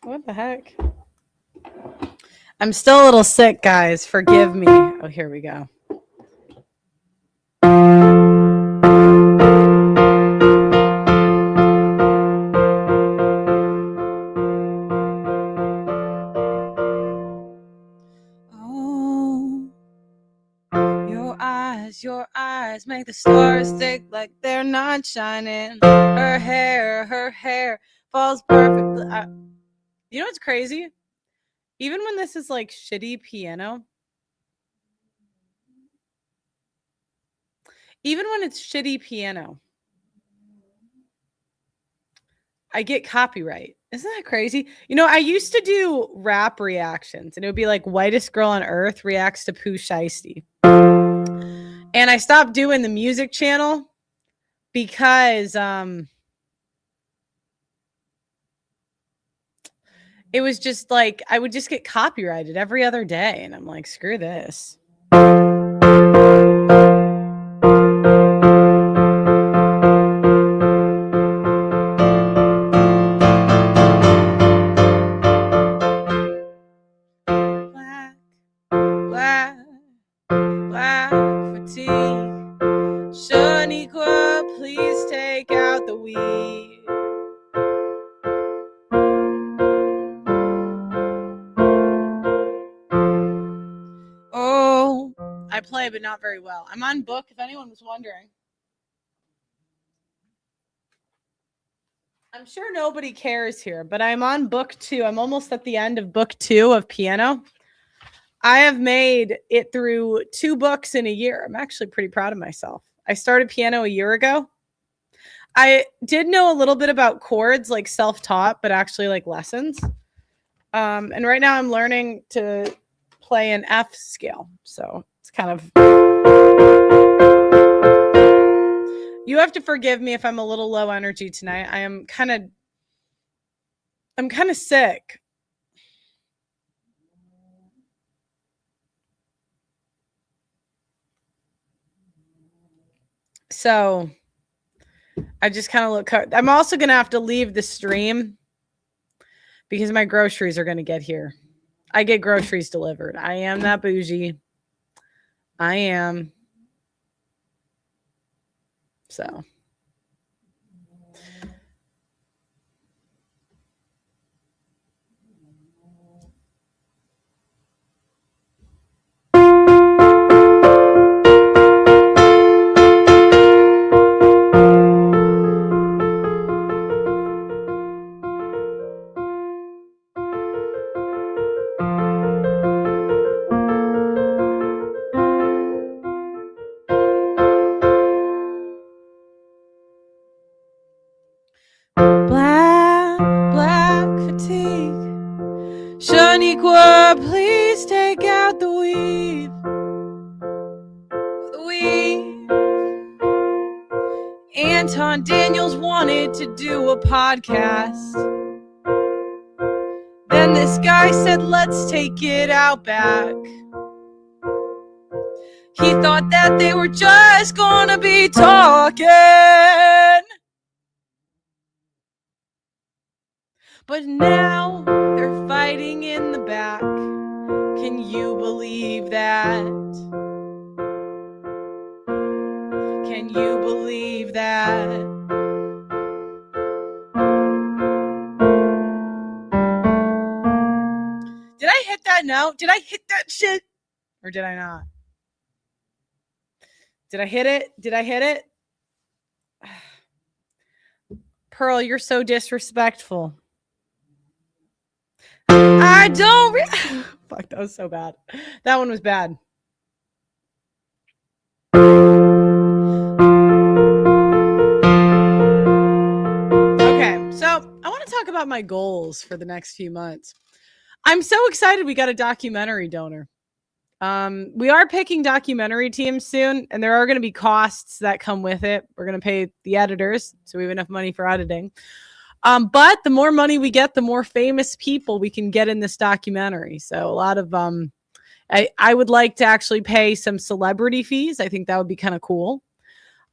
What the heck? I'm still a little sick, guys. Forgive me. Oh, here we go. Oh, your eyes make the stars stick like they're not shining. Her hair falls perfectly. You know what's crazy? Even when this is like shitty piano, even when it's shitty piano, I get copyright. Isn't that crazy? You know, I used to do rap reactions, and it would be like whitest girl on earth reacts to Pooh Shiesty. And I stopped doing the music channel because it was just like I would just get copyrighted every other day, and I'm like, screw this. Black fatigue. Shaniqua, please take out the weed. Oh, I play, but not very well. I'm on book, if anyone was wondering. I'm sure nobody cares here, but I'm on book 2. I'm almost at the end of book 2 of piano. I have made it through 2 books in a year. I'm actually pretty proud of myself. I started piano a year ago. I did know a little bit about chords, like self-taught, but actually like lessons. And right now I'm learning to play an F scale. So it's kind of... You have to forgive me if I'm a little low energy tonight. I'm kind of sick. So I just kind of look. I'm also going to have to leave the stream because my groceries are going to get here. I get groceries delivered. I am that bougie. I am. So. Black fatigue. Shaniqua, please take out the weave. The weave. Anton Daniels wanted to do a podcast. Then this guy said, let's take it out back. He thought that they were just gonna be talking. But now they're fighting in the back. Can you believe that? Can you believe that? Did I hit that note? Did I hit that shit? Or did I not? Did I hit it? Did I hit it? Pearl, you're so disrespectful. I don't... Fuck, that was so bad. That one was bad. Okay, so I want to talk about my goals for the next few months. I'm so excited we got a documentary donor. We are picking documentary teams soon, and there are going to be costs that come with it. We're going to pay the editors, so we have enough money for editing. But the more money we get, the more famous people we can get in this documentary. So a lot of, I would like to actually pay some celebrity fees. I think that would be kind of cool.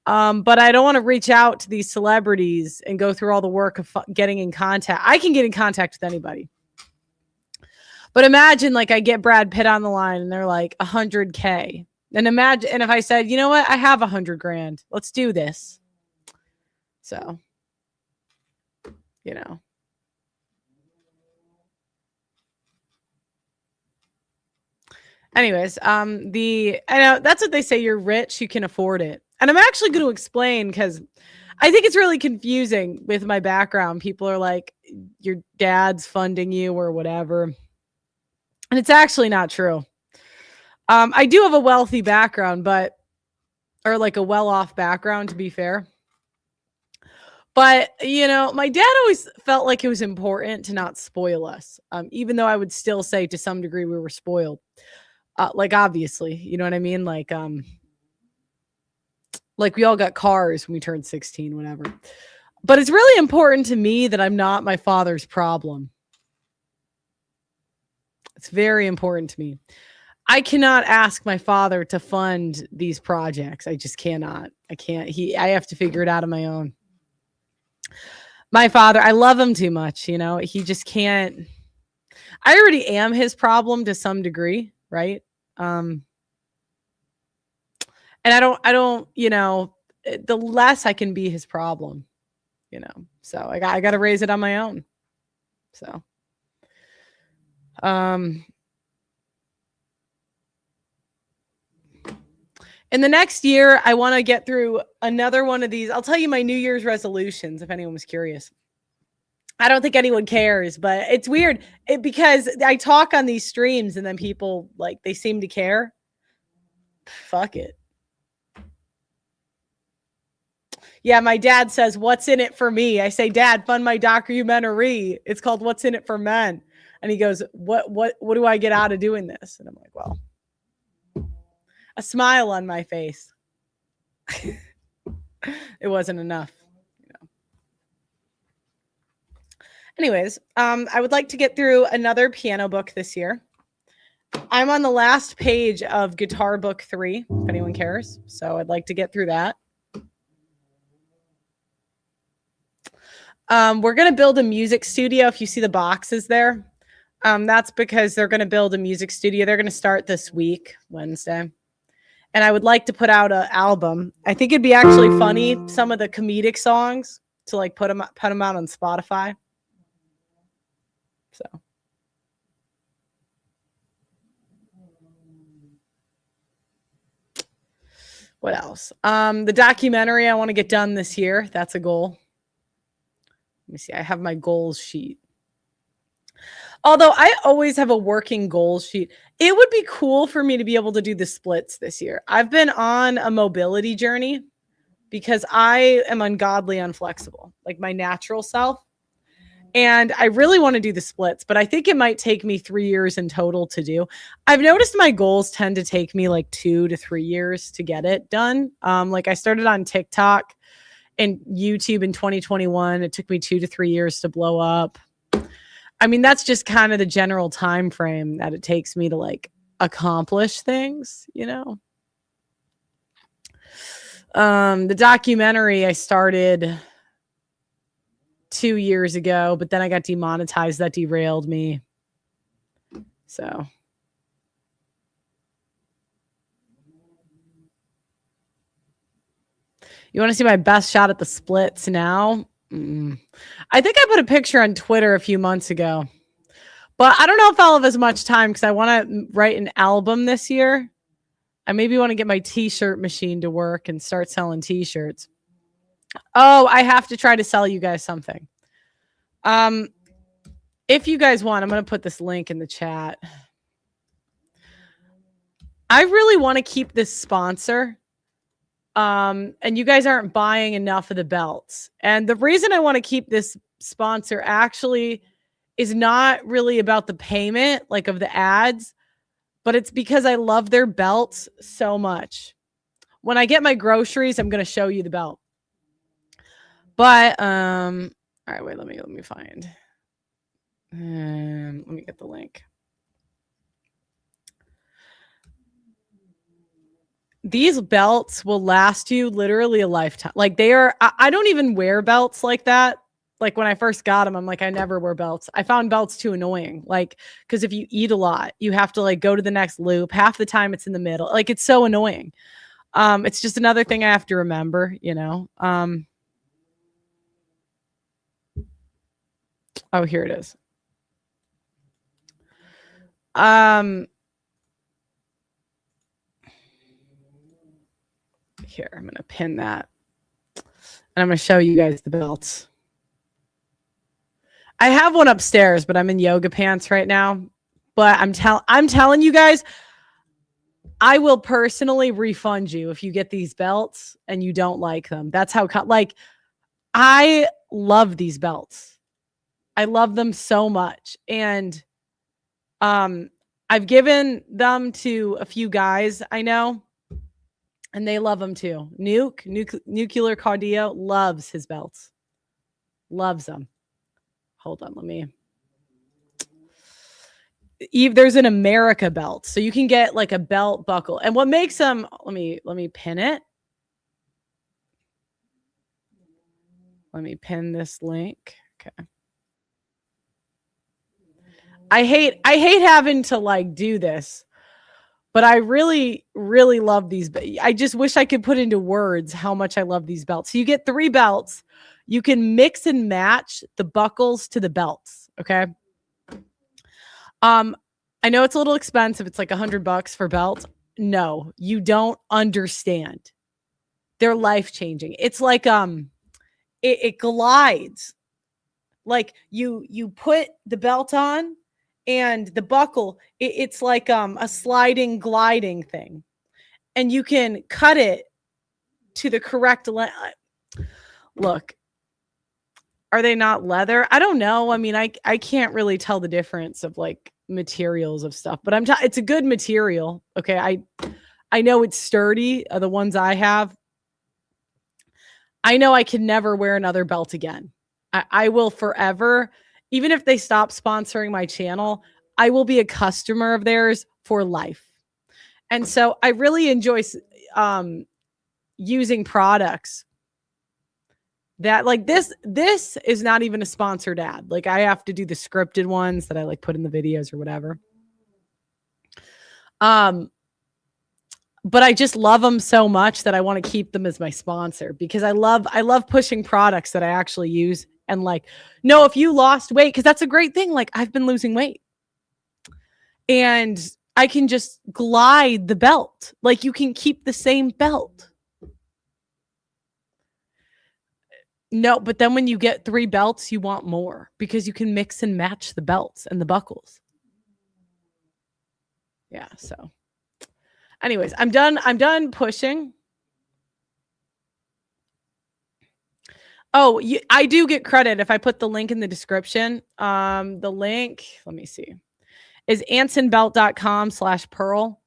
But I don't want to reach out to these celebrities and go through all the work of getting in contact. I can get in contact with anybody. But imagine like I get Brad Pitt on the line and they're like 100K. And imagine, and if I said, you know what, I have 100 grand, let's do this. So, you know. Anyways, I know that's what they say, you're rich, you can afford it. And I'm actually going to explain because I think it's really confusing with my background. People are like, your dad's funding you or whatever. And it's actually not true. I do have a wealthy background, or like a well-off background, to be fair. But, you know, my dad always felt like it was important to not spoil us, even though I would still say to some degree we were spoiled. Like, obviously, you know what I mean? Like we all got cars when we turned 16, whatever. But it's really important to me that I'm not my father's problem. It's very important to me. I cannot ask my father to fund these projects. I just cannot. I can't. I have to figure it out on my own. My father, I love him too much, you know. He just can't. I already am his problem to some degree, right? And I don't, you know, the less I can be his problem, you know. So I got to raise it on my own. So in the next year, I want to get through another one of these. I'll tell you my New Year's resolutions if anyone was curious. I don't think anyone cares, but it's weird because I talk on these streams and then people like they seem to care. Fuck it. Yeah, my dad says, "What's in it for me?" I say, "Dad, fund my documentary. It's called What's in It for Men." And he goes, "What do I get out of doing this?" And I'm like, "Well, a smile on my face." It wasn't enough. You know. Anyways, I would like to get through another piano book this year. I'm on the last page of Guitar Book 3, if anyone cares. So I'd like to get through that. We're going to build a music studio. If you see the boxes there, that's because they're going to build a music studio. They're going to start this week, Wednesday. And I would like to put out an album. I think it'd be actually funny, some of the comedic songs, to like put them out on Spotify. So. What else? The documentary I want to get done this year. That's a goal. Let me see. I have my goals sheet. Although I always have a working goals sheet. It would be cool for me to be able to do the splits this year. I've been on a mobility journey because I am ungodly unflexible, like my natural self. And I really want to do the splits, but I think it might take me 3 years in total to do. I've noticed my goals tend to take me like 2 to 3 years to get it done. Like I started on TikTok and YouTube in 2021. It took me 2 to 3 years to blow up. I mean, that's just kind of the general time frame that it takes me to like accomplish things, you know? The documentary I started 2 years ago, but then I got demonetized. That derailed me. So. You want to see my best shot at the splits now? I think I put a picture on Twitter a few months ago, but I don't know if I'll have as much time because I want to write an album this year. I maybe want to get my t-shirt machine to work and start selling t-shirts. Oh, I have to try to sell you guys something. If you guys want, I'm going to put this link in the chat. I really want to keep this sponsor. And you guys aren't buying enough of the belts. And the reason I want to keep this sponsor actually is not really about the payment, like of the ads, but it's because I love their belts so much. When I get my groceries, I'm going to show you the belt. But, all right, wait, let me find. Let me get the link. These belts will last you literally a lifetime. Like they are, I don't even wear belts like that. Like when I first got them, I'm like, I never wear belts. I found belts too annoying. Like, because if you eat a lot, you have to like go to the next loop. Half the time it's in the middle. Like it's so annoying. It's just another thing I have to remember, you know. Oh, here it is. Here, I'm gonna pin that. And I'm going to show you guys the belts. I have one upstairs, but I'm in yoga pants right now. But I'm telling you guys, I will personally refund you if you get these belts and you don't like them. That's how, like, I love these belts. I love them so much. And I've given them to a few guys I know, and they love them too. Nuclear Cardio loves his belts. Loves them. Hold on, let me. There's an America belt, so you can get like a belt buckle. And what makes them? Let me pin it. Let me pin this link. Okay. I hate having to like do this, but I really, really love these. I just wish I could put into words how much I love these belts. So you get 3 belts. You can mix and match the buckles to the belts. Okay. I know it's a little expensive. It's like $100 for belts. No, you don't understand. They're life-changing. It's like it glides. Like you put the belt on and the buckle, it's like a sliding, gliding thing. And you can cut it to the correct length. Look, are they not leather? I don't know. I mean, I can't really tell the difference of like materials of stuff, but it's a good material. Okay. I know it's sturdy. The ones I have, I know I can never wear another belt again. I will forever, even if they stop sponsoring my channel, I will be a customer of theirs for life. And so I really enjoy using products that like this is not even a sponsored ad. Like I have to do the scripted ones that I like put in the videos or whatever. But I just love them so much that I want to keep them as my sponsor because I love pushing products that I actually use. And like, no, if you lost weight, because that's a great thing. Like I've been losing weight and I can just glide the belt. Like you can keep the same belt. No, but then when you get 3 belts, you want more because you can mix and match the belts and the buckles. Yeah, so anyways, I'm done pushing. Oh, I do get credit if I put the link in the description. The link, let me see, is ansonbelt.com/pearl.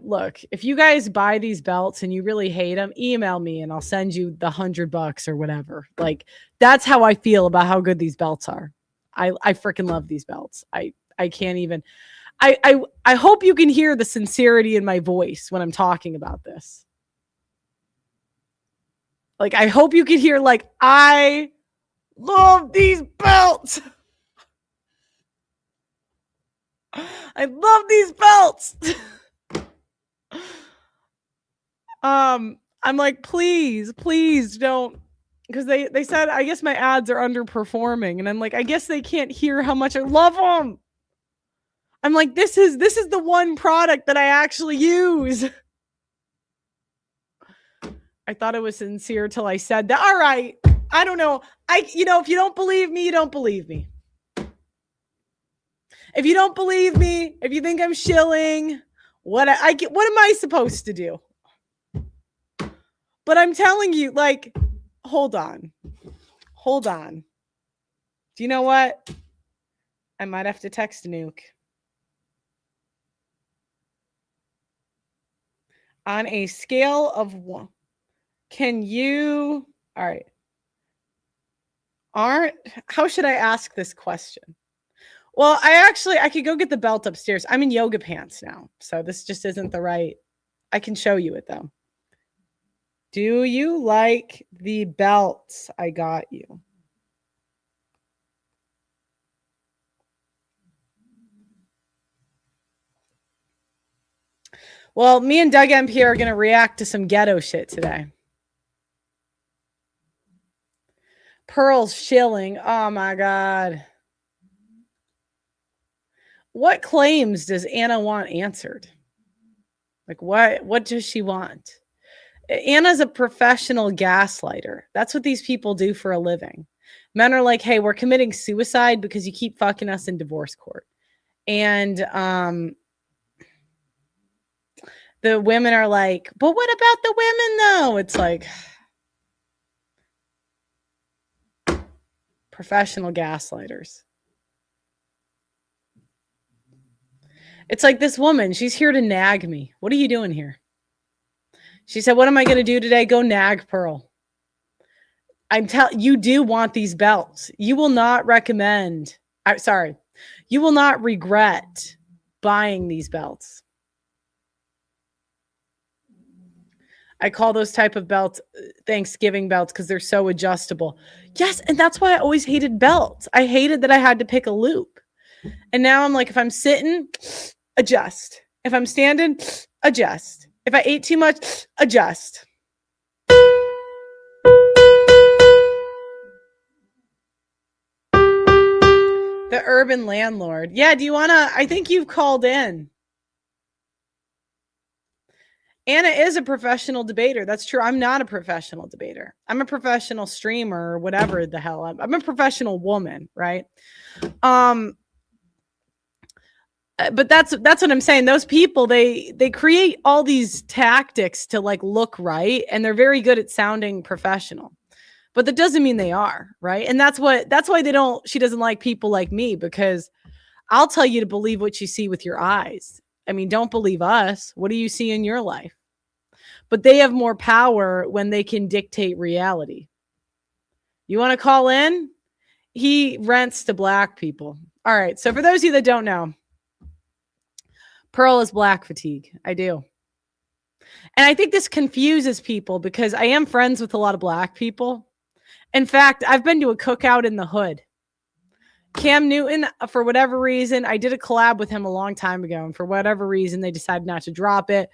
Look, if you guys buy these belts and you really hate them, email me and I'll send you the $100 or whatever. Like that's how I feel about how good these belts are. I freaking love these belts. I can't even. I hope you can hear the sincerity in my voice when I'm talking about this. Like I hope you can hear like I love these belts. I love these belts. I'm like, please don't, because they said I guess my ads are underperforming, and I'm like, I guess they can't hear how much I love them. I'm like, this is the one product that I actually use. I thought it was sincere till I said that. All right, I don't know. If you don't believe me, you don't believe me. If you don't believe me, if you think I'm shilling, what am I supposed to do? But I'm telling you, like, hold on. Do you know what? I might have to text Nuke. On a scale of 1, can you? All right. How should I ask this question? Well, I could go get the belt upstairs. I'm in yoga pants now, so this just isn't the right. I can show you it though. Do you like the belts I got you? Well, me and Doug MP are going to react to some ghetto shit today. Pearl's shilling. Oh my God. What claims does Anna want answered? Like what does she want? Anna's a professional gaslighter. That's what these people do for a living. Men are like, "Hey, we're committing suicide because you keep fucking us in divorce court." And the women are like, "But what about the women though?" It's like professional gaslighters. It's like this woman, she's here to nag me. What are you doing here? She said, "What am I going to do today? Go nag Pearl." You do want these belts. You will not recommend. Sorry. You will not regret buying these belts. I call those type of belts Thanksgiving belts because they're so adjustable. Yes, and that's why I always hated belts. I hated that I had to pick a loop. And now I'm like, if I'm sitting, adjust. If I'm standing, adjust. If I ate too much, adjust. The urban landlord. Yeah, do you want to? I think you've called in. Anna is a professional debater. That's true. I'm not a professional debater. I'm a professional streamer or whatever the hell. I'm a professional woman, right? But that's what I'm saying. Those people, they create all these tactics to like look right, and they're very good at sounding professional. But that doesn't mean they are, right? And that's why she doesn't like people like me, because I'll tell you to believe what you see with your eyes. I mean, don't believe us. What do you see in your life? But they have more power when they can dictate reality. You want to call in? He rents to black people. All right. So for those of you that don't know, Pearl is black fatigue. I do. And I think this confuses people because I am friends with a lot of black people. In fact, I've been to a cookout in the hood. Cam Newton, for whatever reason, I did a collab with him a long time ago. And for whatever reason, they decided not to drop it.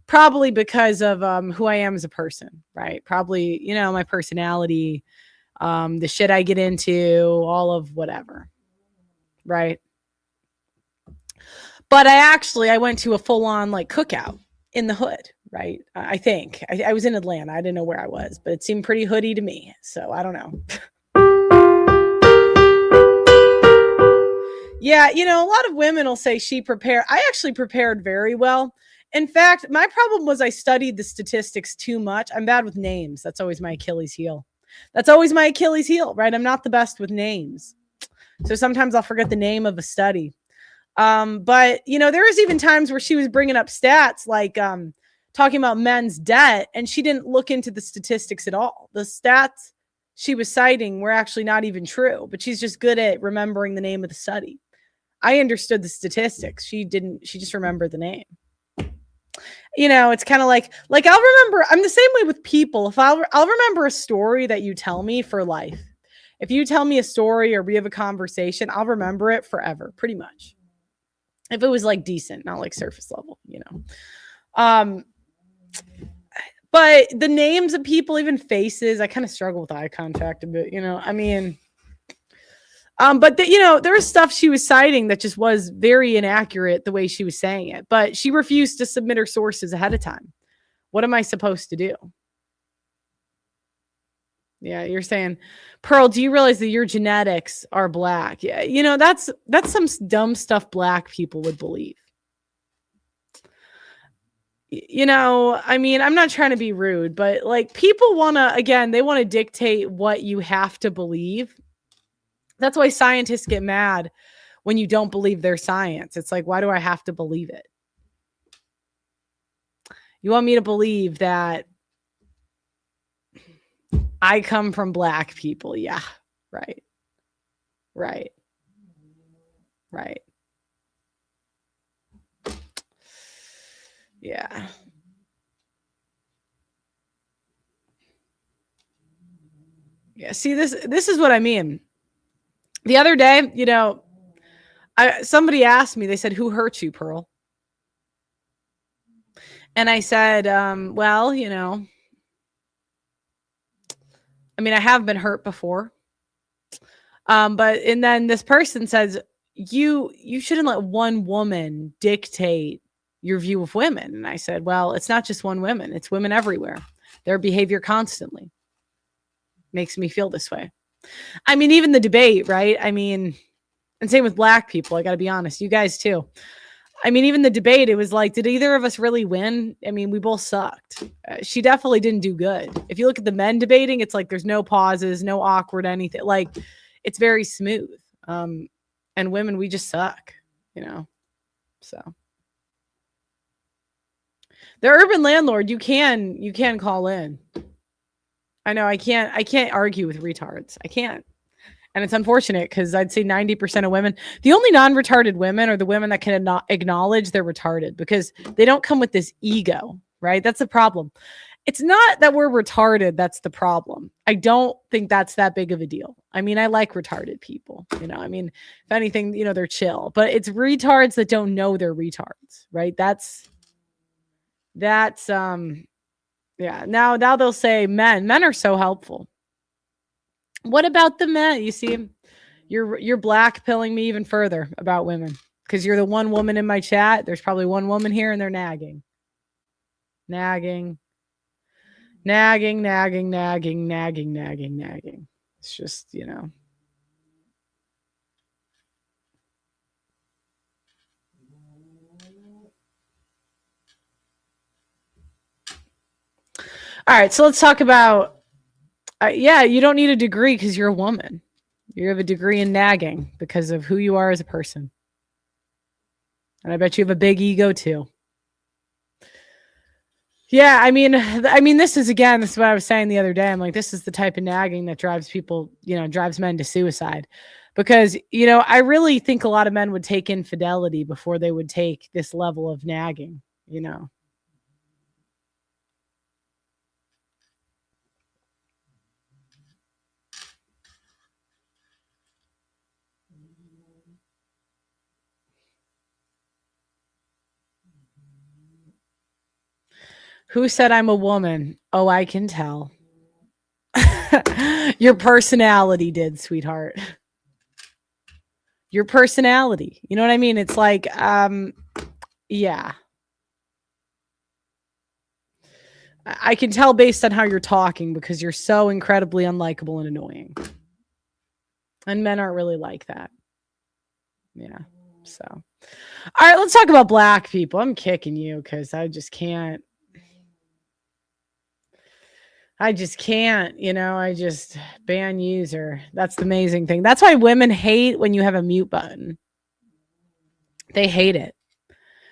Probably because of who I am as a person, right? Probably, my personality, the shit I get into, all of whatever, right? But I went to a full-on like cookout in the hood, right? I think. I was in Atlanta. I didn't know where I was, but it seemed pretty hoodie to me. So I don't know. Yeah, a lot of women will say she prepared. I actually prepared very well. In fact, my problem was I studied the statistics too much. I'm bad with names. That's always my Achilles heel. Right? I'm not the best with names. So sometimes I'll forget the name of a study. But there was even times where she was bringing up stats like talking about men's debt, and she didn't look into the statistics at all. The stats she was citing were actually not even true, but she's just good at remembering the name of the study. I understood the statistics. She didn't. She just remembered the name. It's kind of like I'll remember. I'm the same way with people. If I'll remember a story that you tell me for life. If you tell me a story or we have a conversation, I'll remember it forever, pretty much. If it was like decent, not like surface level, But the names of people, even faces, I kind of struggle with eye contact a bit, I mean, but there was stuff she was citing that just was very inaccurate the way she was saying it, but she refused to submit her sources ahead of time. What am I supposed to do? Yeah, you're saying, Pearl, do you realize that your genetics are black? Yeah, that's some dumb stuff black people would believe. I mean, I'm not trying to be rude, but like people they want to dictate what you have to believe. That's why scientists get mad when you don't believe their science. It's like, why do I have to believe it? You want me to believe that I come from black people? Yeah, right. Right. Right. Yeah. Yeah, see, this is what I mean. The other day, somebody asked me, they said, "Who hurt you, Pearl?" And I said, well, I mean, I have been hurt before. And then this person says, you shouldn't let one woman dictate your view of women. And I said, well, it's not just one woman, it's women everywhere. Their behavior constantly makes me feel this way. I mean, even the debate, right? I mean, and same with black people. I got to be honest, you guys too. I mean, even the debate, it was like, did either of us really win? I mean, we both sucked. She definitely didn't do good. If you look at the men debating, it's like there's no pauses, no awkward anything. Like, it's very smooth. And women, we just suck, So the urban landlord, you can call in. I know I can't argue with retards. I can't. And it's unfortunate because I'd say 90% of women, the only non-retarded women are the women that can acknowledge they're retarded because they don't come with this ego, right? That's the problem. It's not that we're retarded. That's the problem. I don't think that's that big of a deal. I mean, I like retarded people, I mean, if anything, they're chill, but it's retards that don't know they're retards, right? That's yeah. Now they'll say men are so helpful. What about the men? You see, you're black pilling me even further about women because you're the one woman in my chat. There's probably one woman here and they're nagging. It's just, All right, so let's talk about you don't need a degree because you're a woman. You have a degree in nagging because of who you are as a person. And I bet you have a big ego too. Yeah, I mean, this is what I was saying the other day. I'm like, this is the type of nagging that drives people, drives men to suicide. Because, I really think a lot of men would take infidelity before they would take this level of nagging, Who said I'm a woman? Oh, I can tell. Your personality did, sweetheart. Your personality. You know what I mean? It's like, yeah. I can tell based on how you're talking because you're so incredibly unlikable and annoying. And men aren't really like that. Yeah. So, all right, let's talk about black people. I'm kicking you because I just can't. I just ban user. That's the amazing thing. That's why women hate when you have a mute button. They hate it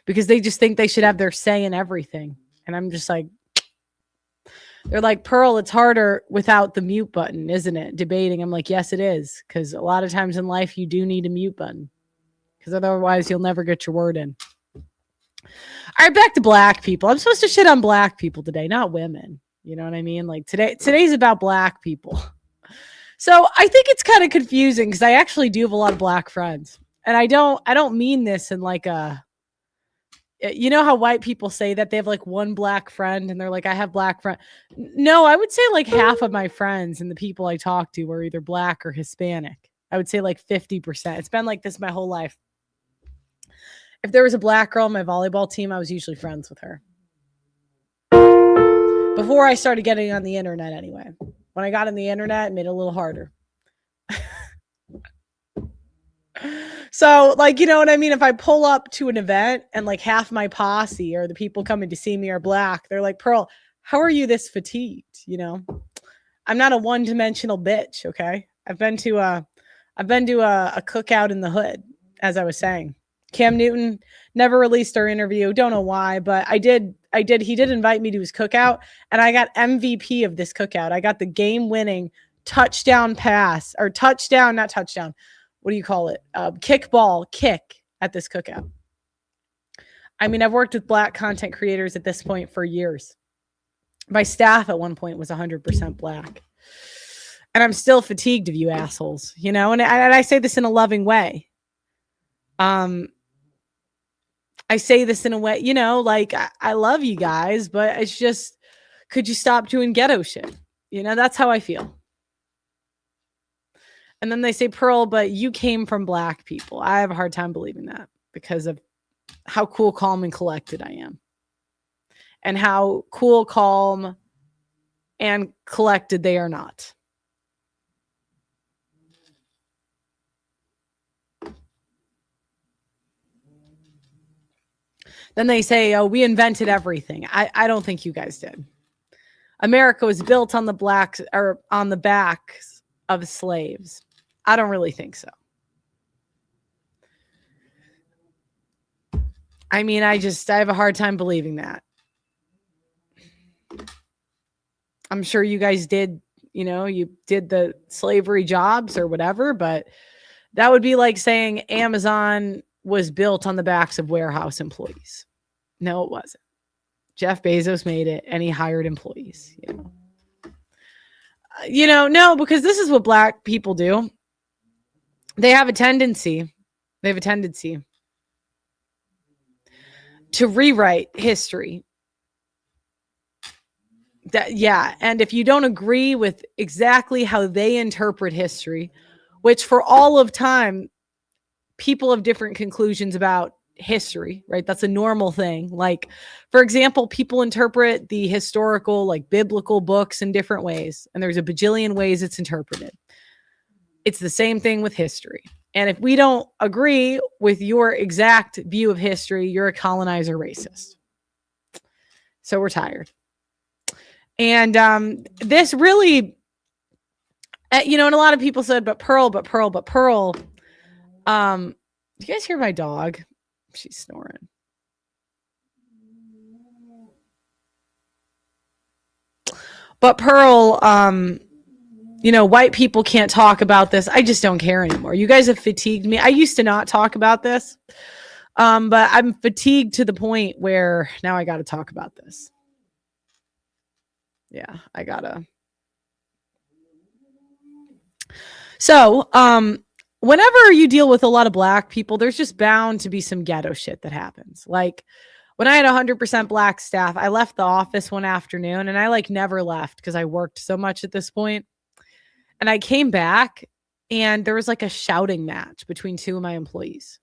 because they just think they should have their say in everything. And I'm just like, they're like, Pearl, it's harder without the mute button, isn't it? Debating. I'm like, yes, it is. Because a lot of times in life, you do need a mute button because otherwise you'll never get your word in. All right, back to black people. I'm supposed to shit on black people today, not women. You know what I mean? Like today's about black people. So I think it's kind of confusing because I actually do have a lot of black friends. And I don't mean this in like a, how white people say that they have like one black friend and they're like, I have black friend. No, I would say like half of my friends and the people I talk to are either black or Hispanic. I would say like 50%. It's been like this my whole life. If there was a black girl on my volleyball team, I was usually friends with her. Before I started getting on the internet anyway. When I got on the internet, it made it a little harder. So, like, you know what I mean? If I pull up to an event and like half my posse or the people coming to see me are black, they're like, Pearl, how are you this fatigued? I'm not a one-dimensional bitch, okay? I've been to a cookout in the hood, as I was saying. Cam Newton never released our interview. Don't know why, but he did invite me to his cookout, and I got MVP of this cookout. I got the game-winning touchdown pass, or touchdown, not touchdown. What do you call it? Kick at this cookout. I mean, I've worked with black content creators at this point for years. My staff at one point was 100% black. And I'm still fatigued of you assholes, and I say this in a loving way. I say this in a way, like I love you guys, but it's just, could you stop doing ghetto shit? That's how I feel. And then they say, Pearl, but you came from Black people. I have a hard time believing that because of how cool, calm, and collected I am. And how cool, calm, and collected they are not. Then they say, oh, we invented everything. I don't think you guys did. America was built on the blacks or on the backs of slaves. I don't really think so. I mean, I have a hard time believing that. I'm sure you guys did, you did the slavery jobs or whatever, but that would be like saying Amazon was built on the backs of warehouse employees. No, it wasn't. Jeff Bezos made it and he hired employees, no, because this is what Black people do. They have a tendency to rewrite history. And if you don't agree with exactly how they interpret history, which for all of time, people have different conclusions about history, right? That's a normal thing. Like, for example, people interpret the historical, like biblical books in different ways, and there's a bajillion ways it's interpreted. It's the same thing with history. And if we don't agree with your exact view of history, you're a colonizer racist. So we're tired. And this really, and a lot of people said, but Pearl. Do you guys hear my dog? She's snoring. But Pearl, white people can't talk about this. I just don't care anymore. You guys have fatigued me. I used to not talk about this. But I'm fatigued to the point where now I got to talk about this. Yeah, I gotta. So, whenever you deal with a lot of Black people, there's just bound to be some ghetto shit that happens. Like when I had 100% Black staff, I left the office one afternoon and I never left because I worked so much at this point. And I came back and there was a shouting match between two of my employees.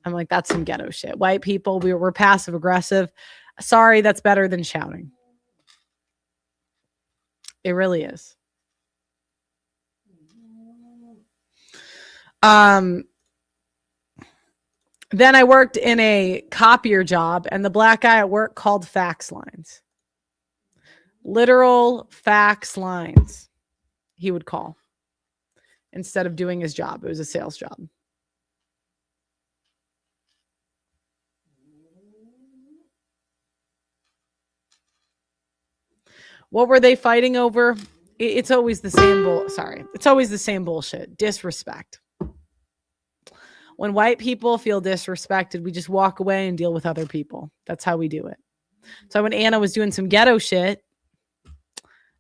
I'm like, that's some ghetto shit. White people, we're passive aggressive. Sorry, that's better than shouting. It really is. Then I worked in a copier job and the Black guy at work called fax lines. Literal fax lines he would call instead of doing his job. It was a sales job. What were they fighting over? It's always the same It's always the same bullshit. Disrespect. When white people feel disrespected, we just walk away and deal with other people. That's how we do it. So when Anna was doing some ghetto shit,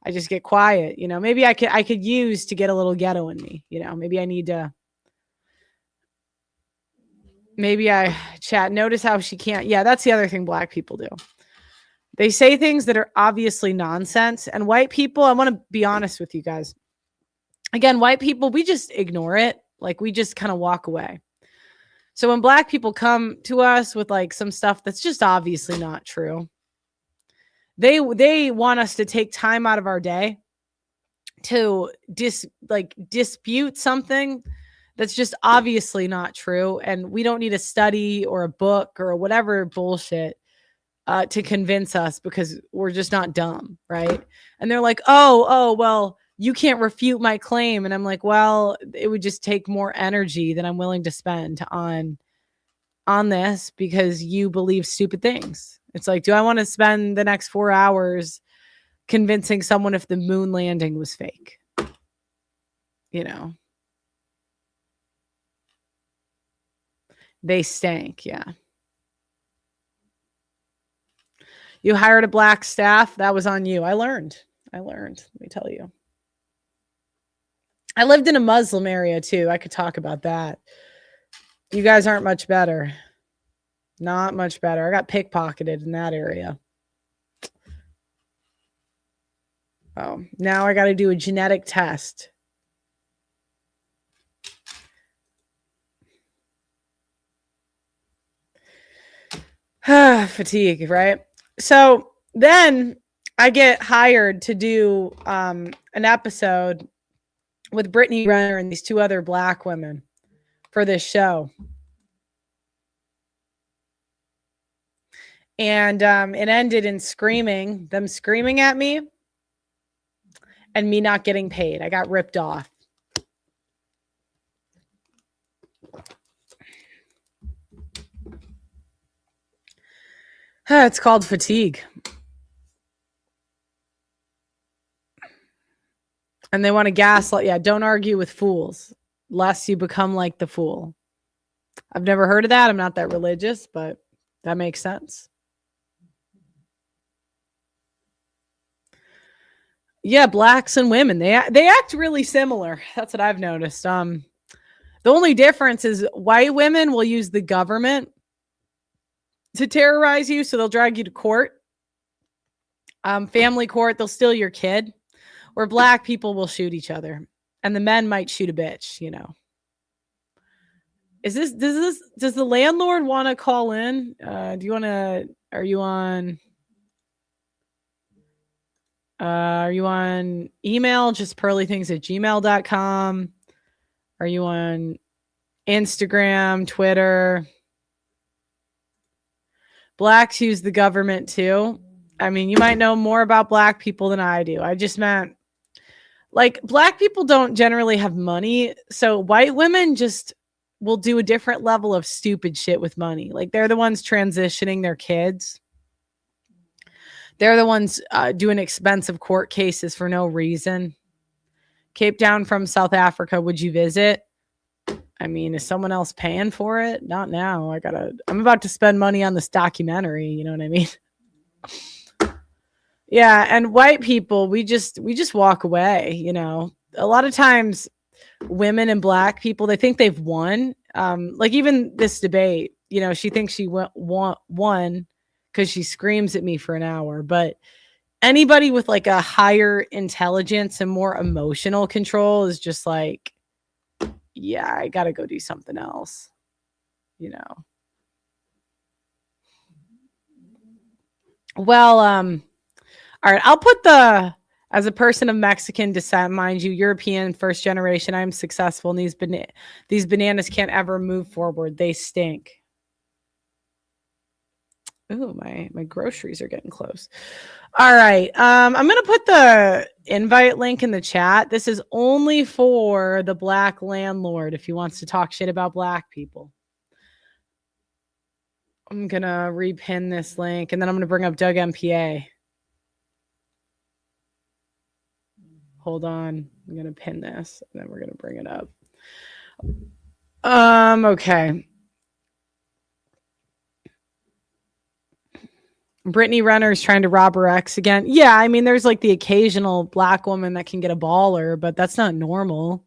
I just get quiet. Maybe I could use to get a little ghetto in me. Maybe I need to. Maybe I chat. Notice how she can't. Yeah, that's the other thing Black people do. They say things that are obviously nonsense. And white people, I want to be honest with you guys. Again, white people, we just ignore it. We just kind of walk away. So when Black people come to us with some stuff that's just obviously not true, they want us to take time out of our day to dispute something that's just obviously not true. And we don't need a study or a book or whatever bullshit to convince us because we're just not dumb, right? And they're like, oh, well, you can't refute my claim. And I'm like, well, it would just take more energy than I'm willing to spend on this because you believe stupid things. It's like, do I want to spend the next 4 hours convincing someone if the moon landing was fake? They stank, yeah. You hired a Black staff. That was on you. I learned. Let me tell you. I lived in a Muslim area too. I could talk about that. You guys aren't much better. Not much better. I got pickpocketed in that area. Oh, now I got to do a genetic test. Fatigue, right? So then I get hired to do an episode with Brittany Renner and these two other Black women for this show. And it ended in them screaming at me and me not getting paid. I got ripped off. It's called fatigue. And they want to gaslight. Yeah, don't argue with fools, lest you become like the fool. I've never heard of that. I'm not that religious, but that makes sense. Yeah, blacks and women, they act really similar. That's what I've noticed. The only difference is white women will use the government to terrorize you, so they'll drag you to court. Family court, they'll steal your kid. Where black people will shoot each other, and the men might shoot a bitch, you know. Does the landlord want to call in? Are you on email? Just pearlythings@gmail.com. Are you on Instagram, Twitter? Blacks use the government too. I mean, you might know more about black people than I do. I just meant, like, black people don't generally have money, so white women just will do a different level of stupid shit with money. Like, they're the ones transitioning their kids. They're the ones doing expensive court cases for no reason. Cape Town from South Africa, would you visit? I mean, is someone else paying for it? Not now. I'm about to spend money on this documentary. You know what I mean? Yeah, and white people, we just walk away, you know. A lot of times women and black people, they think they've won. Like even this debate, you know, she thinks she won because she screams at me for an hour. But anybody with like a higher intelligence and more emotional control is just like, yeah, I got to go do something else, you know. Well, all right, I'll put as a person of Mexican descent, mind you, European first generation, I'm successful, and these bananas can't ever move forward. They stink. Ooh, my groceries are getting close. All right, I'm going to put the invite link in the chat. This is only for the black landlord if he wants to talk shit about black people. I'm going to repin this link, and then I'm going to bring up Doug MPA. Hold on. I'm going to pin this, and then we're going to bring it up. Okay. Brittany Renner's trying to rob her ex again. Yeah, I mean, there's like the occasional black woman that can get a baller, but that's not normal.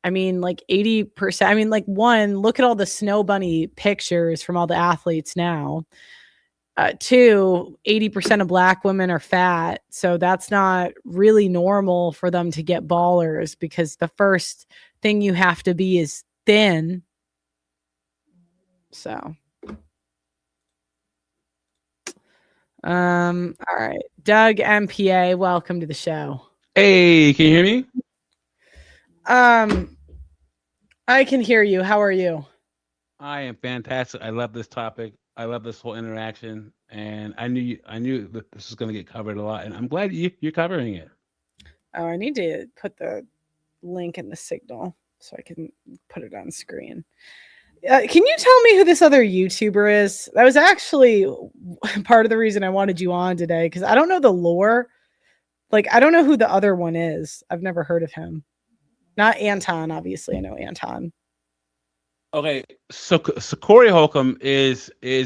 I mean, like 80%. I mean, like, one, look at all the snow bunny pictures from all the athletes now. Two, 80% of black women are fat. So that's not really normal for them to get ballers, because the first thing you have to be is thin. So, all right. Doug MPA, welcome to the show. Hey, can you hear me? I can hear you. How are you? I am fantastic. I love this topic. I love this whole interaction, and I knew that this was going to get covered a lot, and I'm glad you're covering it. Oh, I need to put the link in the signal so I can put it on screen. Can you tell me who this other YouTuber is? That was actually part of the reason I wanted you on today, because I don't know the lore. Like, I don't know who the other one is. I've never heard of him. Not Anton, obviously. I know Anton. Okay, so Corey Holcomb is a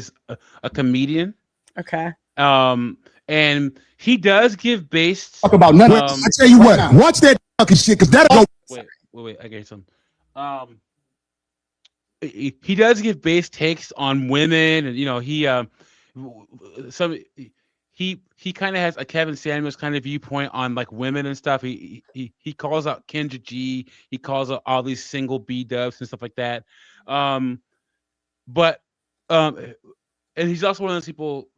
comedian. Okay. And he does give based talk about nothing. I tell you what, watch that fucking shit, because that'll go. Wait. wait, I get some. Um, he does give base takes on women, and some he kind of has a Kevin Samuels kind of viewpoint on like women and stuff. He calls out Kendra G. He calls out all these single B dubs and stuff like that. Um, but um, and he's also one of those people.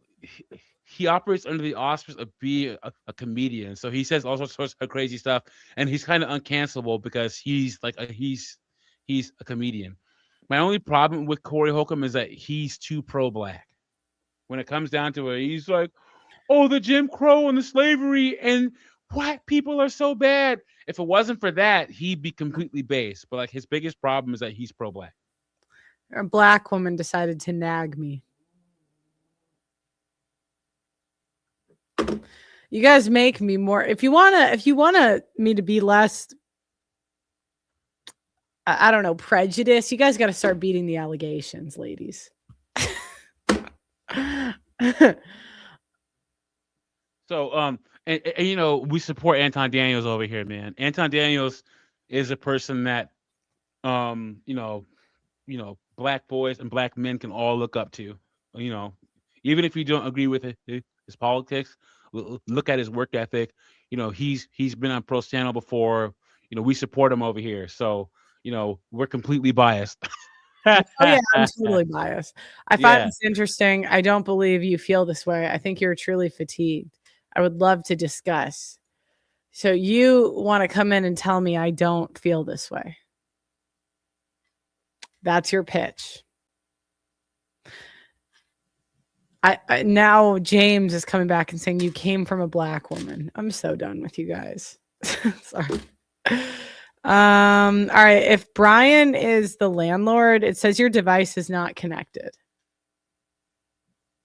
He operates under the auspices of being a comedian, so he says all sorts of crazy stuff, and he's kind of uncancelable because he's a comedian. My only problem with Corey Holcomb is that he's too pro-black. When it comes down to it, he's like, "Oh, the Jim Crow and the slavery and black people are so bad." If it wasn't for that, he'd be completely based. But like his biggest problem is that he's pro-black. A black woman decided to nag me. You guys make me more. If you wanna me to be less, I don't know, prejudice, you guys got to start beating the allegations, ladies. So, and we support Anton Daniels over here, man. Anton Daniels is a person that, black boys and black men can all look up to. You know, even if you don't agree with his politics, look at his work ethic. He's been on Pro's channel before. We support him over here. So, we're completely biased. Oh yeah, I'm totally biased. I find Yeah. this interesting. I don't believe you feel this way. I think you're truly fatigued. I would love to discuss. So you want to come in and tell me I don't feel this way. That's your pitch. I now James is coming back and saying you came from a black woman. I'm so done with you guys. Sorry. All right. If Brian is the landlord, it says your device is not connected.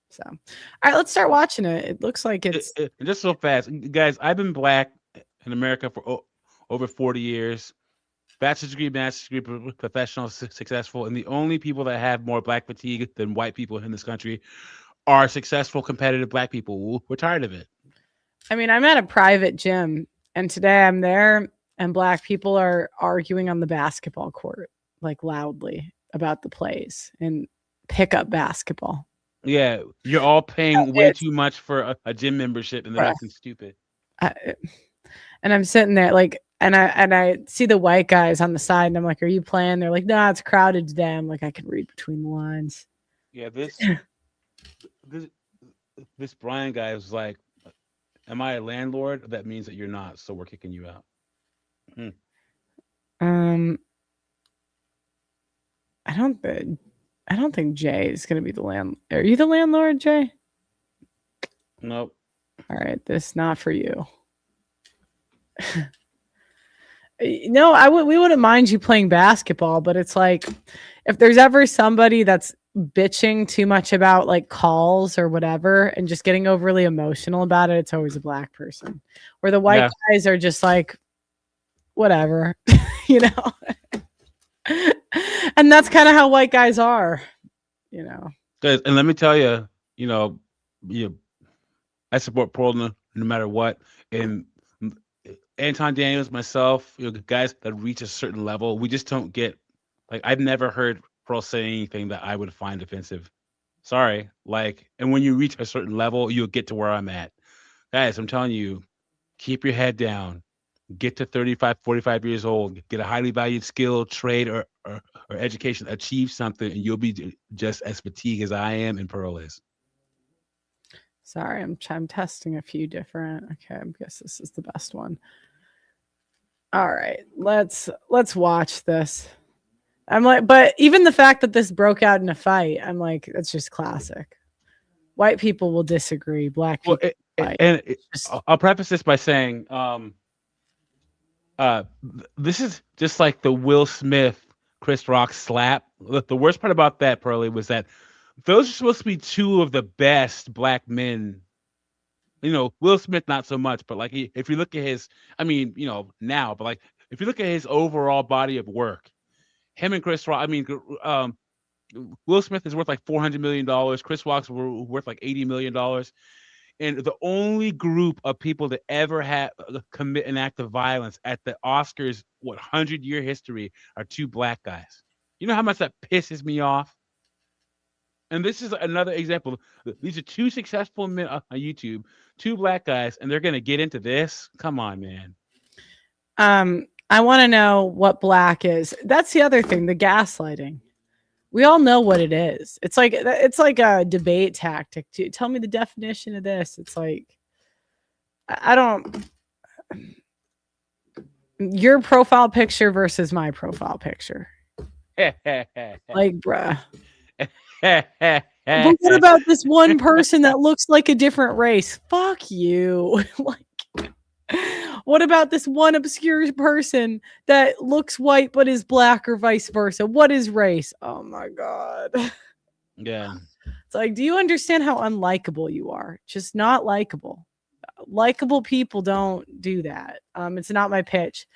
So, all right, let's start watching it. It looks like it's just so fast, guys. I've been black in America for over 40 years. Bachelor's degree, master's degree, professional, successful, and the only people that have more black fatigue than white people in this country are successful, competitive black people. We're tired of it. I mean, I'm at a private gym, and today I'm there, and black people are arguing on the basketball court, like loudly about the plays and pickup basketball. Yeah, you're all paying way too much for a gym membership, and they're acting stupid. And I'm sitting there like, and I see the white guys on the side, and I'm like, "Are you playing?" They're like, "Nah, it's crowded today." I'm like, I can read between the lines. Yeah, this Brian guy was like, "Am I a landlord? That means that you're not, so we're kicking you out." I don't think Jay is going to be the landlord. Are you the landlord, Jay? Nope. All right, this not for you. No, we wouldn't mind you playing basketball, but it's like if there's ever somebody that's bitching too much about like calls or whatever and just getting overly emotional about it, it's always a black person. Where the white guys are just like, whatever, you know. And that's kind of how white guys are, you know. And let me tell you, I support Portland no matter what. And Anton Daniels, myself, guys that reach a certain level, we just don't get. Like, I've never heard Pro say anything that I would find offensive. Sorry. And when you reach a certain level, you'll get to where I'm at. Guys, I'm telling you, keep your head down. Get to 35, 45 years old. Get a highly valued skill, trade, or education. Achieve something, and you'll be just as fatigued as I am and Pearl is. Sorry, I'm testing a few different. Okay, I guess this is the best one. All right, let's watch this. I'm like, but even the fact that this broke out in a fight, I'm like, that's just classic. White people will disagree. Black people. I'll preface this by saying, this is just like the Will Smith, Chris Rock slap. The worst part about that, Pearly, was that those are supposed to be two of the best black men. Will Smith, not so much, but like if you look at his, now, but like if you look at his overall body of work, him and Chris Rock, Will Smith is worth like $400 million. Chris Rock's worth like $80 million. And the only group of people to ever have commit an act of violence at the Oscars, 100-year history, are two black guys. You know how much that pisses me off? And this is another example. These are two successful men on YouTube, two black guys, and they're going to get into this. Come on, man. I want to know what black is. That's the other thing, the gaslighting. We all know what it is. It's like a debate tactic. Tell me the definition of this. It's like, I don't. Your profile picture versus my profile picture. Like, bruh. But what about this one person that looks like a different race? Fuck you. Like, what about this one obscure person that looks white but is black, or vice versa? What is race? Oh my God. Yeah. It's like, do you understand how unlikable you are? Just not likable. Likable people don't do that. It's not my pitch.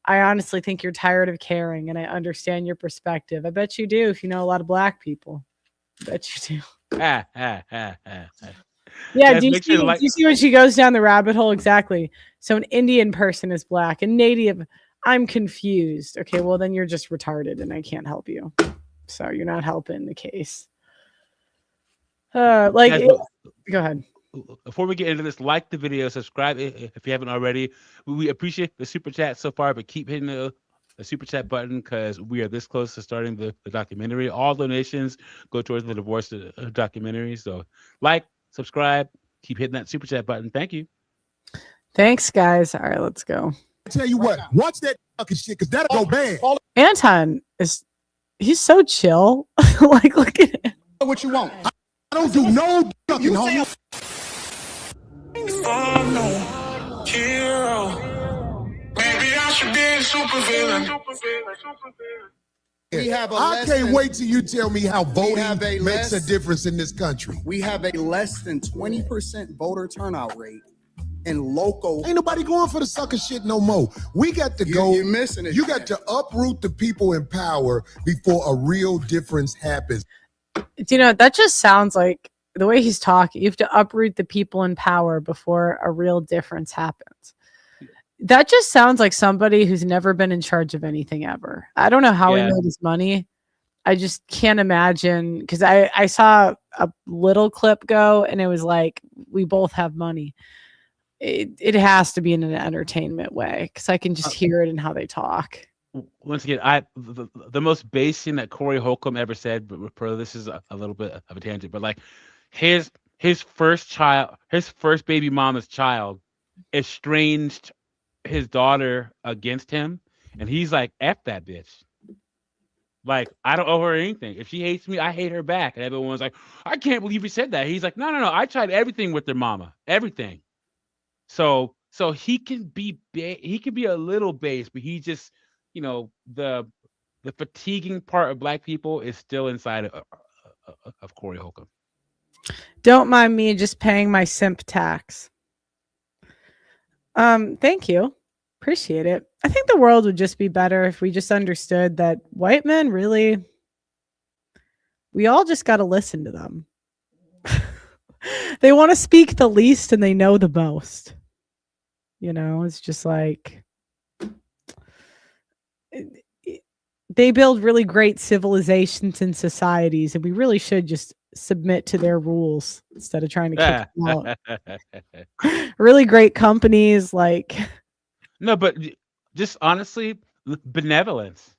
I honestly think you're tired of caring, and I understand your perspective. I bet you do if you know a lot of black people. I bet you do. Yeah, do you see when she goes down the rabbit hole? Exactly. So an Indian person is black, and Native, I'm confused. Okay, well then you're just retarded and I can't help you. So you're not helping the case. Go ahead. Before we get into this, like the video, subscribe if you haven't already. We appreciate the super chat so far, but keep hitting the super chat button because we are this close to starting the documentary. All donations go towards the divorce documentary. So like, subscribe, keep hitting that super chat button. Thank you. Thanks, guys. All right, let's go. I tell you what, watch that fucking shit because that'll go bad. Anton he's so chill. Like, look at him. What you want? I don't do no fucking homework. Oh no, hero. Maybe I should be a supervillain. I can't wait till you tell me how voting makes a difference in this country. We have a less than 20% voter turnout rate in local. Ain't nobody going for the sucker shit no more. We got to go. You're missing it. You got to uproot the people in power before a real difference happens. Do you know, that just sounds like the way he's talking. You have to uproot the people in power before a real difference happens. That just sounds like somebody who's never been in charge of anything ever. I don't know how he made his money. I just can't imagine, because I saw a little clip go and it was like, we both have money. It has to be in an entertainment way because I can just hear it in how they talk. Once again, the most base thing that Corey Holcomb ever said, but this is a little bit of a tangent, but like his first baby mama's child estranged his daughter against him, and he's like, F that bitch. Like, I don't owe her anything. If she hates me, I hate her back. And everyone's like, I can't believe he said that. He's like, no. I tried everything with their mama, everything. So he can be a little base, but he just, you know, the fatiguing part of black people is still inside of Corey Holcomb. Don't mind me just paying my simp tax. Thank you. Appreciate it. I think the world would just be better if we just understood that white men really, we all just got to listen to them. They want to speak the least and they know the most. You know, it's just like they build really great civilizations and societies, and we really should just submit to their rules instead of trying to kick them out. Really great companies, like. No, but just honestly, benevolence.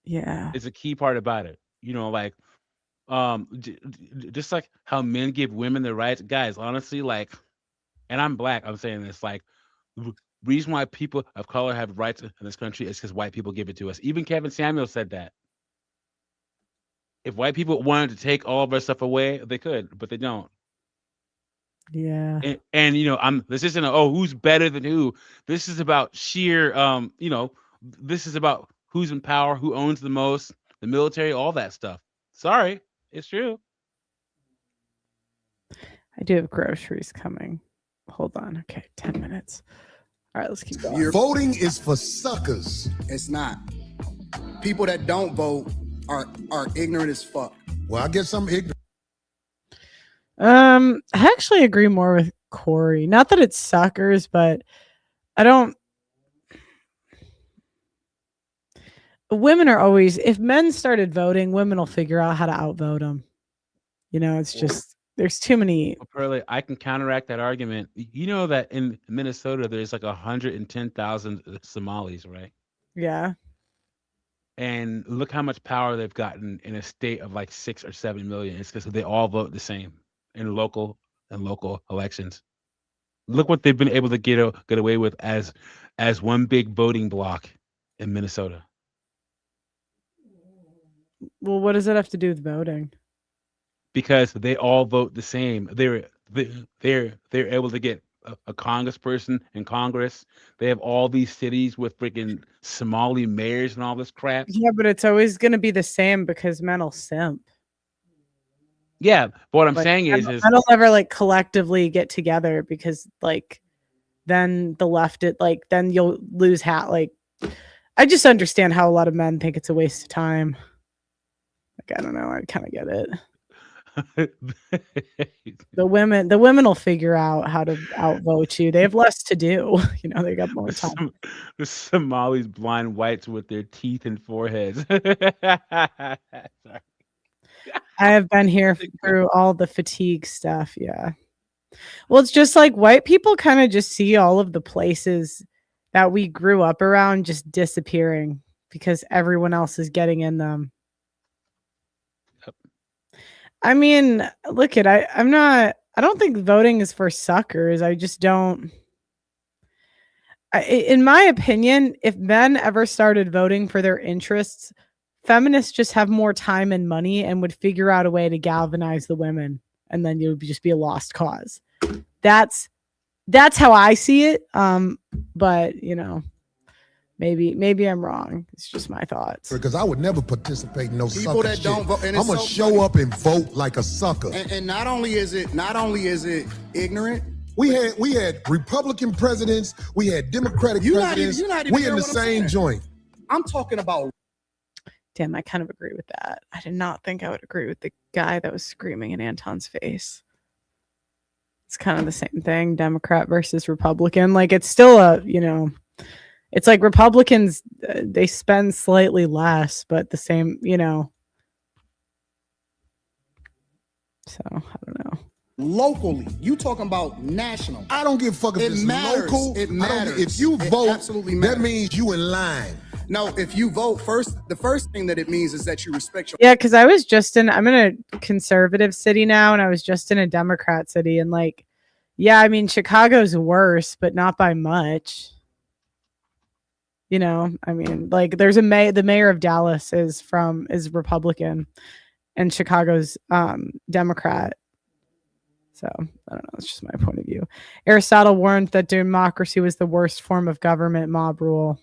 Yeah, is a key part about it. You know, like, just like how men give women the rights, guys. Honestly, like, and I'm black. I'm saying this, like, the reason why people of color have rights in this country is because white people give it to us. Even Kevin Samuel said that. If white people wanted to take all of our stuff away, they could, but they don't. Yeah. And you know, this isn't who's better than who. This is about sheer you know, this is about who's in power, who owns the most, the military, all that stuff. Sorry, it's true. I do have groceries coming. Hold on. Okay, 10 minutes. All right, let's keep going. Voting is for suckers. It's not. People that don't vote are ignorant as fuck. Well, I guess I'm ignorant. I actually agree more with Corey. Not that it's suckers, but I don't. Women are always. If men started voting, women will figure out how to outvote them. It's just there's too many. Well, Pearly, I can counteract that argument. You know that in Minnesota, there's like 110,000 Somalis, right? Yeah. And look how much power they've gotten in a state of like 6 or 7 million. It's because they all vote the same in local elections. Look what they've been able to get away with as one big voting block in Minnesota. Well, what does it have to do with voting? Because they all vote the same. They're able to get a congressperson in Congress. They have all these cities with freaking Somali mayors and all this crap. Yeah, but it's always going to be the same because men will simp. Yeah, but what I'm Like, saying is I don't ever like collectively get together because like then the left then you'll lose like I just understand how a lot of men think it's a waste of time. Like I don't know, I kind of get it. The women will figure out how to outvote you. They have less to do. They got more time. The Somalis blind whites with their teeth and foreheads. Sorry. I have been here through all the fatigue stuff. Yeah. Well, it's just like white people kind of just see all of the places that we grew up around just disappearing because everyone else is getting in them. Yep. I mean, look at I don't think voting is for suckers. I just don't. In my opinion, if men ever started voting for their interests, feminists just have more time and money and would figure out a way to galvanize the women, and then you would just be a lost cause. That's how I see it. But maybe I'm wrong. It's just my thoughts. Because I would never participate in no People sucker that shit. don't vote, and I'm it's gonna so show funny. up and vote like a sucker. And not only is it ignorant. We had Republican presidents, we had Democratic presidents. You're not even we in hearing the what I'm same saying. joint. I'm talking about. Damn, I kind of agree with that. I did not think I would agree with the guy that was screaming in Anton's face. It's kind of the same thing, Democrat versus Republican. Like it's still it's like Republicans, they spend slightly less, but the same, So I don't know. Locally, you talking about national. I don't give a fuck if It it's matters. local. It I don't matters. give- if you It vote, absolutely that matters. means you in line. No, if you vote first, the first thing that it means is that you respect your. Yeah, because I'm in a conservative city now, and I was just in a Democrat city, and I mean, Chicago's worse, but not by much. I mean, like there's the mayor of Dallas is Republican, and Chicago's Democrat. So I don't know. It's just my point of view. Aristotle warned that democracy was the worst form of government, mob rule.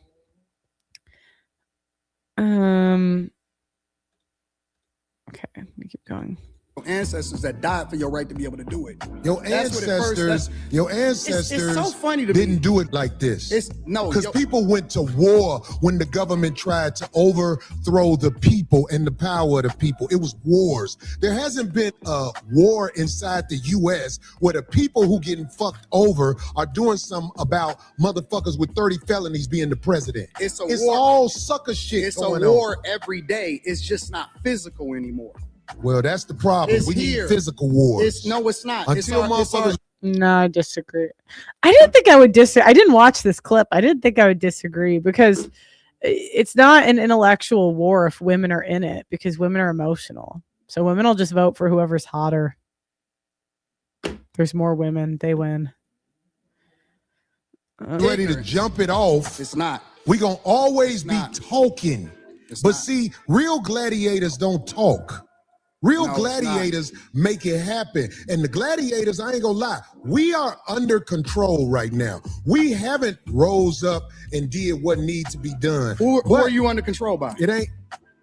Okay, let me keep going. Ancestors that died for your right to be able to do it. Your That's what it first- ancestors It's so funny to didn't me. do it like this. Because yo- people went to war when the government tried to overthrow the people and the power of the people. It was wars. There hasn't been a war inside the U.S. where the people who getting fucked over are doing something about motherfuckers with 30 felonies being the president. It's a It's war. all sucker shit It's a going war every day. It's just not physical anymore. on. Well, that's the problem. It's We here. need physical wars. It's not. Until motherfuckers No, I disagree. I didn't think I would disagree. I didn't watch this clip. I didn't think I would disagree because it's not an intellectual war if women are in it, because women are emotional. So women will just vote for whoever's hotter. There's more women, they win. ready to jump it off, It's not. we gonna always be not. talking. It's But not. see, real gladiators don't talk. Real No, it's gladiators make it happen. And the gladiators, I ain't gonna lie, we are under control right now. We haven't rose up and did what needs to be done. Who But are you under control by? it ain't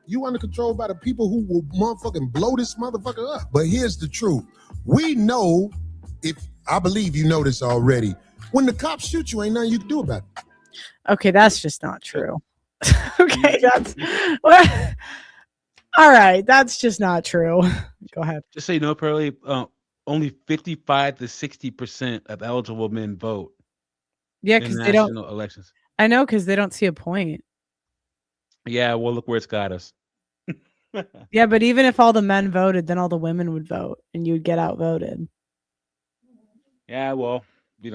you under control by the people who will motherfucking blow this motherfucker up. But here's the truth. We know, if I believe you know this already, when the cops shoot you, ain't nothing you can do about it. Okay, that's just not true. Okay, that's well, all right. That's just not true. Go ahead. Just so you know, Pearly, only 55 to 60% of eligible men vote Yeah, in because they don't. national elections. I know, because they don't see a point. Yeah, well, look where it's got us. Yeah, but even if all the men voted, then all the women would vote, and you'd get outvoted. Yeah, well, you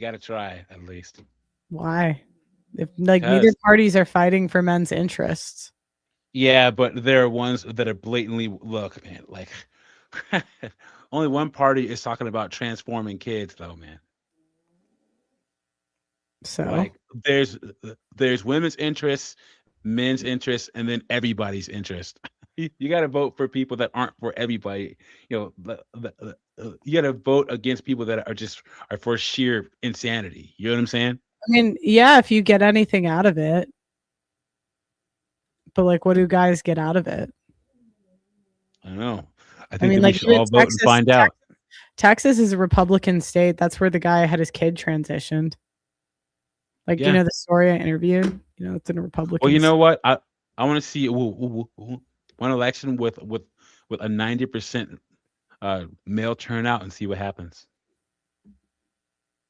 got to try at least. Why? If like neither Because parties are fighting for men's interests. yeah, but there are ones that are blatantly look, man. Like only one party is talking about transforming kids, though, man. So Like there's women's interests, men's interests, and then everybody's interest. You got to vote for people that aren't for everybody. You got to vote against people that are for sheer insanity. You know what I'm saying? I mean, yeah, if you get anything out of it. But like, what do guys get out of it? I don't know. I I think mean, that we like should even all vote and find out. Texas is a Republican state. That's where the guy had his kid transitioned. Like, you Yeah. know, the story I interviewed, it's in a Republican. Well, you know what? I want to see one election with a 90% male turnout and see what happens.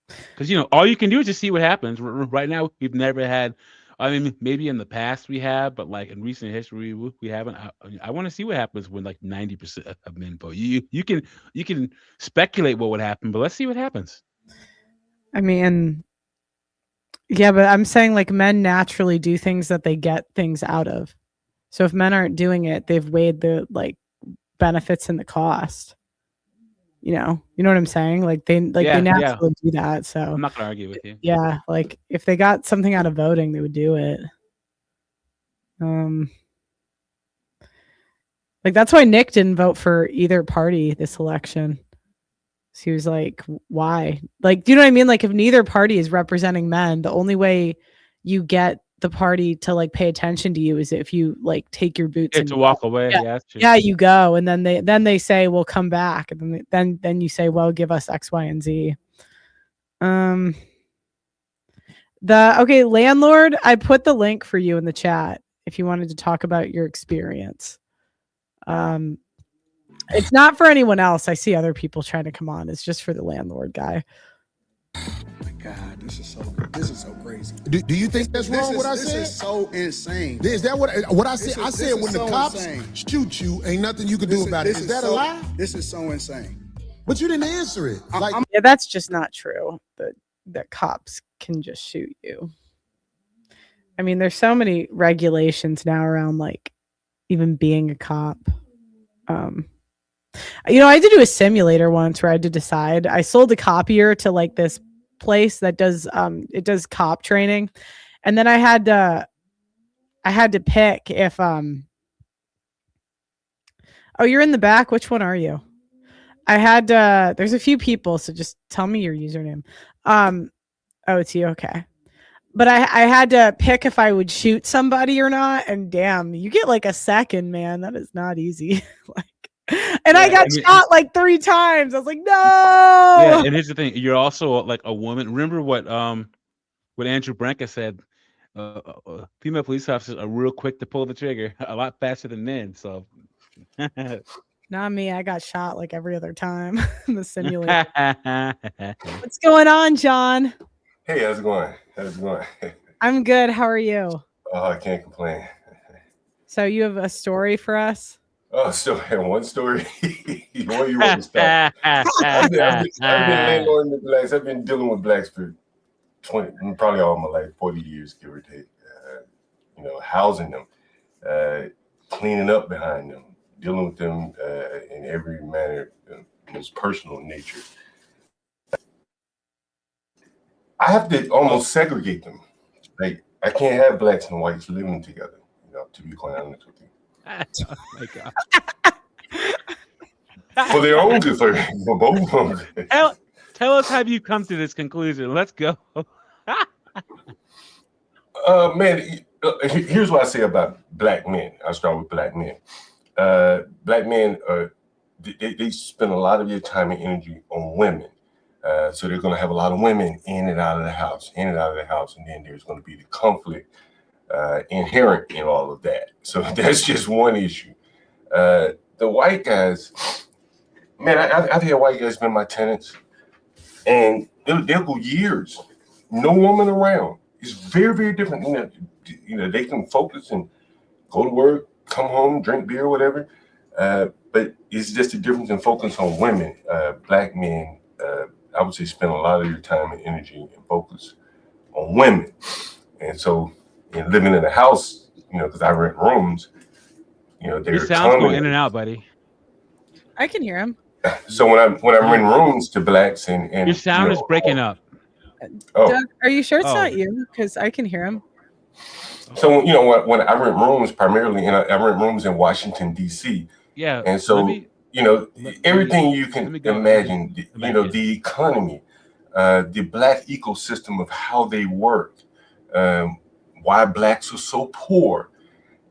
Because all you can do is just see what happens. Right now, we've never had. I mean, maybe in the past we have, but like in recent history, we haven't. I want to see what happens when like 90% of men vote. You can speculate what would happen, but let's see what happens. I mean, yeah, but I'm saying like men naturally do things that they get things out of. So if men aren't doing it, they've weighed the like benefits and the cost. You know what I'm saying? Like they naturally do that. So I'm not gonna argue with you. Yeah, like if they got something out of voting, they would do it. Like that's why Nick didn't vote for either party this election. So he was like, why? Like, do you know what I mean? Like if neither party is representing men, the only way you get the party to like pay attention to you is if you like take your boots and to walk away. Yeah, that's true. Yeah, you go, and then they say, "Well, come back," and then you say, "Well, give us X, Y, and Z." Okay, landlord. I put the link for you in the chat if you wanted to talk about your experience. It's not for anyone else. I see other people trying to come on. It's just for the landlord guy. Oh my God, this is so crazy. Do you think that's wrong? What I said? This is so insane. Is that what I said? I said when the cops shoot you, ain't nothing you can do about it. Is that a lie? This is so insane. But you didn't answer it. Yeah, that's just not true. That cops can just shoot you. I mean, there's so many regulations now around like even being a cop. I had to do a simulator once where I had to decide. I sold a copier to like this place that does cop training, and then I had to pick if oh, you're in the back. Which one are you? I had there's a few people, so just tell me your username. Oh, it's you. Okay. But I had to pick if I would shoot somebody or not, and damn, you get like a second, man. That is not easy. I got shot like 3 times. I was like, no. Yeah, and here's the thing: you're also like a woman. Remember what Andrew Branca said? Female police officers are real quick to pull the trigger, a lot faster than men. So, not me. I got shot like every other time in the simulator. What's going on, John? Hey, how's it going? I'm good. How are you? Oh, I can't complain. So you have a story for us? Oh, still one story. What you want to start? I've been landlording with blacks. I've been dealing with blacks for probably all my life, 40 years, give or take. Housing them, cleaning up behind them, dealing with them in every manner, most personal nature. I have to almost segregate them. Like I can't have blacks and whites living together. To be quite honest with you. Oh my God. For their own good, for both of them. Tell us how you come to this conclusion. Let's go. Man, here's what I say about black men. I'll start with black men. Black men they spend a lot of their time and energy on women. So they're going to have a lot of women in and out of the house, and then there's going to be the conflict inherent in all of that. So that's just one issue. The white guys, Man, I've had white guys been my tenants, and they'll go years, no woman around. It's very, very different. They can focus and go to work, come home, drink beer, whatever. But it's just a difference in focus on women. Black men, I would say, spend a lot of your time and energy and focus on women. And so, living in a house, because I rent rooms, Your they're sound's going in coming. and out, buddy. I can hear him. So when I rent rooms to blacks and Your sound is breaking up. Oh, Doug, are you sure it's Oh. not you? Because I can hear him. so when I rent rooms primarily, and I rent rooms in Washington D.C. Yeah. And so everything you let can me go. imagine, Let me- the economy, the black ecosystem of how they work, why blacks are so poor.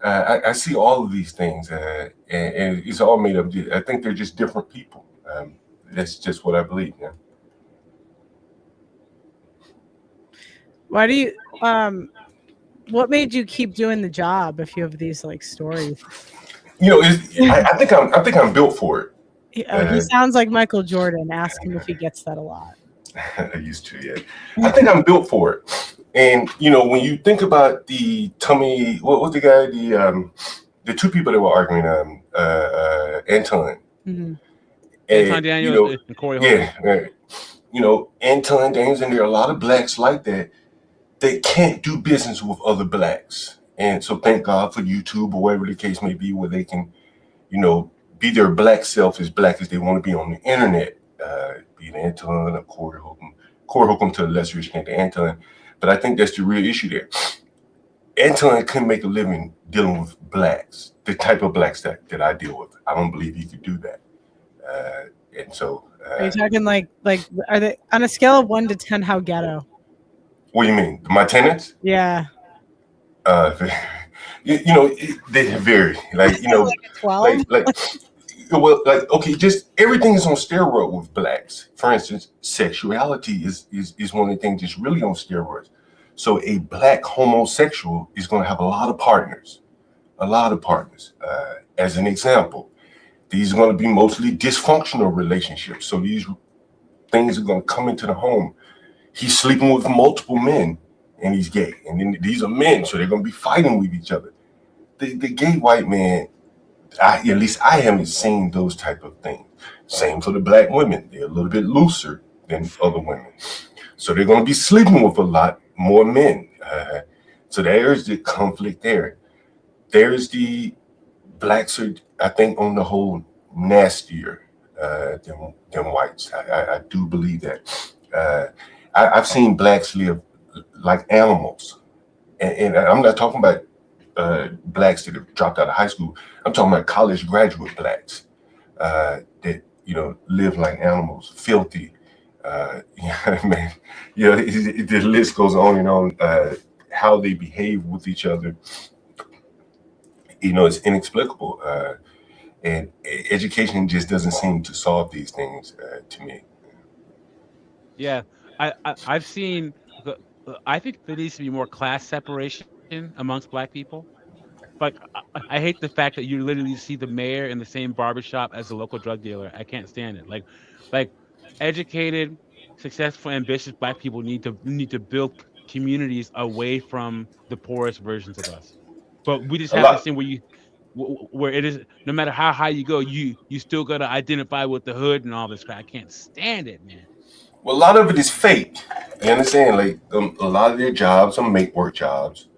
I see all of these things, and it's all made up. I think they're just different people. That's just what I believe. Yeah. Why do you what made you keep doing the job if you have these like stories? I think I'm built for it. He sounds like Michael Jordan. Ask him if he gets that a lot. I used to, yeah. I think I'm built for it. And when you think about the tummy, what was the guy? The two people that were arguing, Anton. Mm-hmm. Anton Daniels and Corey Holcomb. Yeah, Anton Daniels, and there are a lot of blacks like that can't do business with other blacks. And so thank God for YouTube or whatever the case may be, where they can, be their black self as black as they want to be on the internet. Be it Anton or Corey Holcomb to a lesser extent to Anton. But I think that's the real issue there. Anton couldn't make a living dealing with blacks, the type of blacks that I deal with. I don't believe he could do that. And so, are you talking like are they on a scale of 1 to 10? How ghetto? What do you mean, my tenants? Yeah. They vary. Like like a 12. Okay, just everything is on steroid with blacks. For instance, sexuality is one of the things that's really on steroids. So a black homosexual is going to have a lot of partners. As an example, these are going to be mostly dysfunctional relationships. So these things are going to come into the home. He's sleeping with multiple men, and he's gay. And then these are men, so they're going to be fighting with each other. The gay white man, at least I haven't seen those type of things. Same for the black women. They're a little bit looser than other women. So they're going to be sleeping with a lot more men. So there's the conflict there. There's the blacks are, I think, on the whole, nastier than whites. I do believe that. I've seen blacks live like animals. And I'm not talking about blacks that have dropped out of high school. I'm talking about college graduate blacks that live like animals, filthy. Man, the list goes on and on. How they behave with each other, it's inexplicable. And education just doesn't seem to solve these things to me. Yeah, I've seen. I think there needs to be more class separation amongst black people. Like I hate the fact that you literally see the mayor in the same barbershop as the local drug dealer. I can't stand it. Like educated, successful, ambitious black people need to build communities away from the poorest versions of us. But we just have this thing where it is, no matter how high you go, you still got to identify with the hood and all this crap. I can't stand it, man. Well, a lot of it is fake. You understand? Like a lot of their jobs are make work jobs.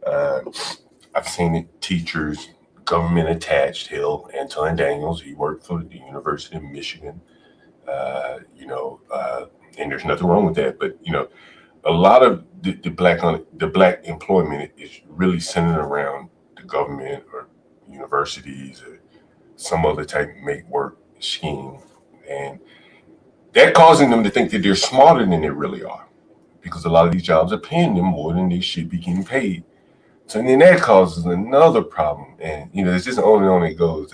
I've seen it, teachers, government attached. Hill, Anton Daniels, he worked for the University of Michigan. And there's nothing wrong with that. But a lot of the black employment is really centered around the government or universities or some other type of make work scheme, and that causing them to think that they're smarter than they really are, because a lot of these jobs are paying them more than they should be getting paid. So then that causes another problem, and it's just on and on it goes.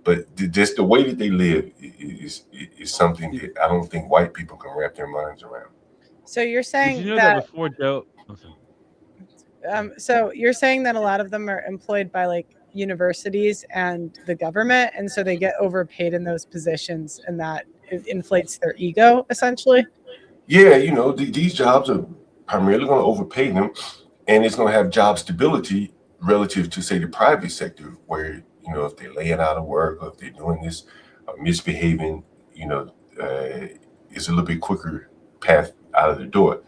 But just the way that they live is something that I don't think white people can wrap their minds around. So you're saying Did you know that before Joe? So you're saying that a lot of them are employed by like universities and the government, and so they get overpaid in those positions, and that inflates their ego essentially. Yeah, these jobs are primarily going to overpay them, and it's going to have job stability relative to, say, the private sector, where, if they're laying out of work or if they're doing this misbehaving, it's a little bit quicker path out of the door.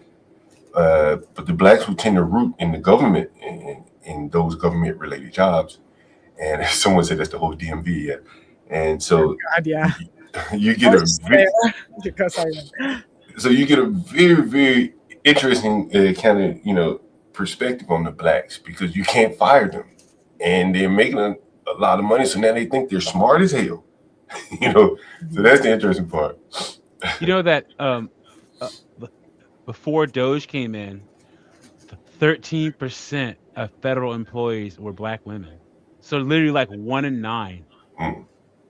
But the blacks who tend to root in the government and in those government-related jobs, and someone said that's the whole DMV, yeah. And so God, yeah. you get so you get a very, very interesting kind of, perspective on the blacks, because you can't fire them, and they're making a lot of money. So now they think they're smart as hell, So that's the interesting part. You know that before Doge came in, 13% of federal employees were black women. So literally like 1 in 9,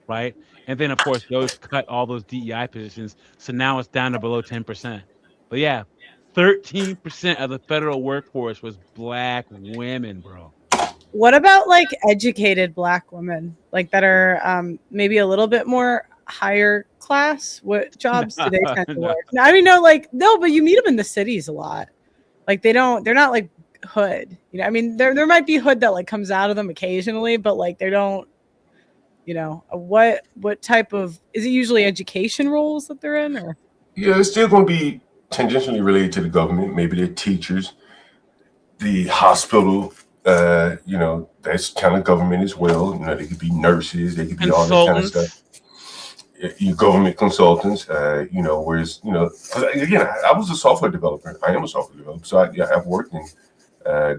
right? And then of course Doge cut all those DEI positions, so now it's down to below 10%. But yeah, 13% of the federal workforce was black women, bro. What about like educated black women, like that are maybe a little bit more higher class? What jobs do they tend to work? I mean, no, but you meet them in the cities a lot. Like they're not like hood, I mean, there might be hood that like comes out of them occasionally, but like they don't, what type of, is it usually education roles that they're in, or? Yeah, it's still going to be tangentially related to the government. Maybe they're teachers, the hospital, that's kind of government as well. They could be nurses, they could be all that kind of stuff. Your government consultants, whereas, again, I was a software developer. I am a software developer. So I've worked in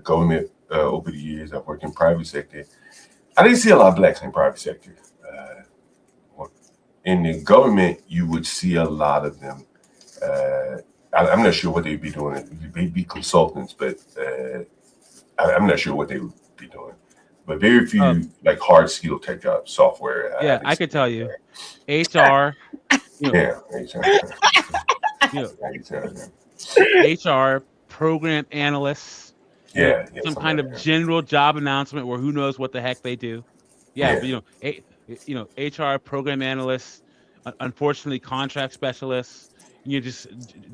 government over the years. I've worked in private sector. I didn't see a lot of blacks in private sector. In the government, you would see a lot of them. I'm not sure what they'd be doing. They'd be consultants, but I'm not sure what they would be doing. But very few like hard skill tech jobs, software. Yeah, I could tell you, HR. HR, program analysts. Some kind of general job announcement where who knows what the heck they do. But HR, program analysts. Unfortunately, contract specialists. Just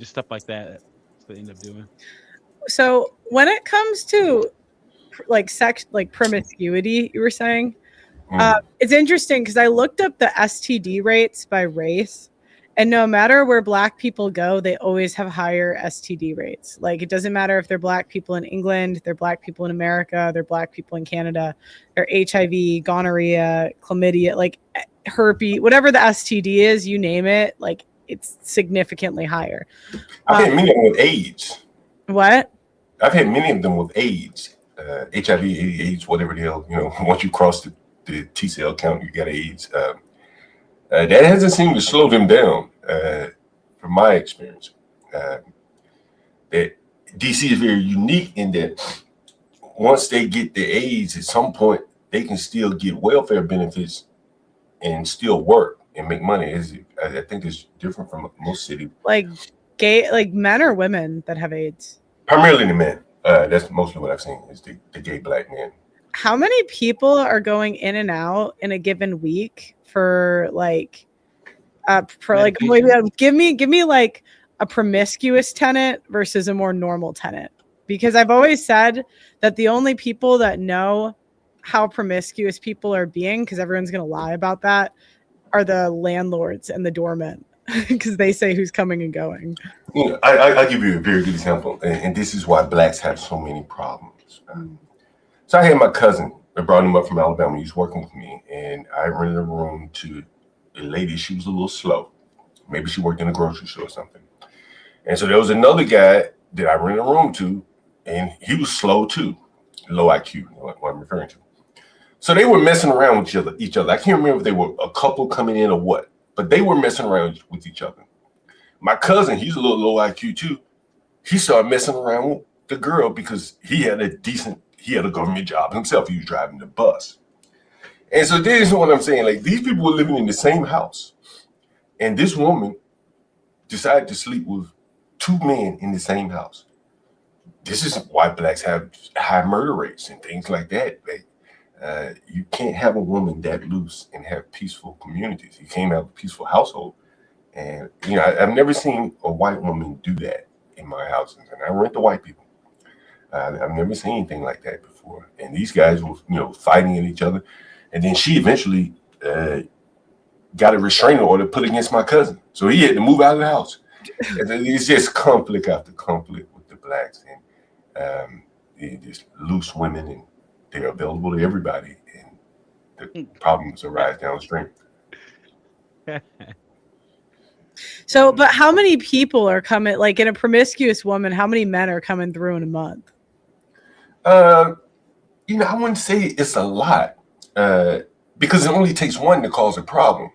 stuff like that. That's what they end up doing. So when it comes to like sex, like promiscuity, you were saying, it's interesting because I looked up the STD rates by race, and no matter where black people go, they always have higher STD rates. Like it doesn't matter if they're black people in England, they're black people in America, they're black people in Canada, they're HIV, gonorrhea, chlamydia, like herpes, whatever the STD is, you name it, like it's significantly higher. I've had many of them with AIDS. What? I've had many of them with AIDS, HIV, AIDS, whatever the hell. Once you cross the T cell count, you got AIDS. That hasn't seemed to slow them down, from my experience. That DC is very unique in that once they get the AIDS, at some point they can still get welfare benefits and still work and make money. I think it's different from most cities. Like men or women that have AIDS? Primarily the men. That's mostly what I've seen is the gay black men. How many people are going in and out in a given week for like give me like a promiscuous tenant versus a more normal tenant? Because I've always said that the only people that know how promiscuous people are being, because everyone's going to lie about that, are the landlords and the doormen, because they say who's coming and going. I'll give you a very good example, and this is why blacks have so many problems. So I had my cousin. I brought him up from Alabama. He was working with me, and I rented a room to a lady. She was a little slow. Maybe she worked in a grocery store or something. And so there was another guy that I rented a room to, and he was slow too, low IQ, what I'm referring to. So they were messing around with each other. I can't remember if they were a couple coming in or what, but they were messing around with each other. My cousin, he's a little low IQ too. He started messing around with the girl because he had a government job himself. He was driving the bus. And so this is what I'm saying. Like, these people were living in the same house, and this woman decided to sleep with 2 men in the same house. This is why blacks have high murder rates and things like that. You can't have a woman that loose and have peaceful communities. You can't have a peaceful household. And I've never seen a white woman do that in my houses, and I rent to white people. I've never seen anything like that before. And these guys were, fighting at each other, and then she eventually got a restraining order put against my cousin, so he had to move out of the house. And then it's just conflict after conflict with the blacks, and just loose women, and they're available to everybody, and the problems arise downstream. So, but how many people are coming, like in a promiscuous woman, how many men are coming through in a month? I wouldn't say it's a lot, because it only takes one to cause a problem,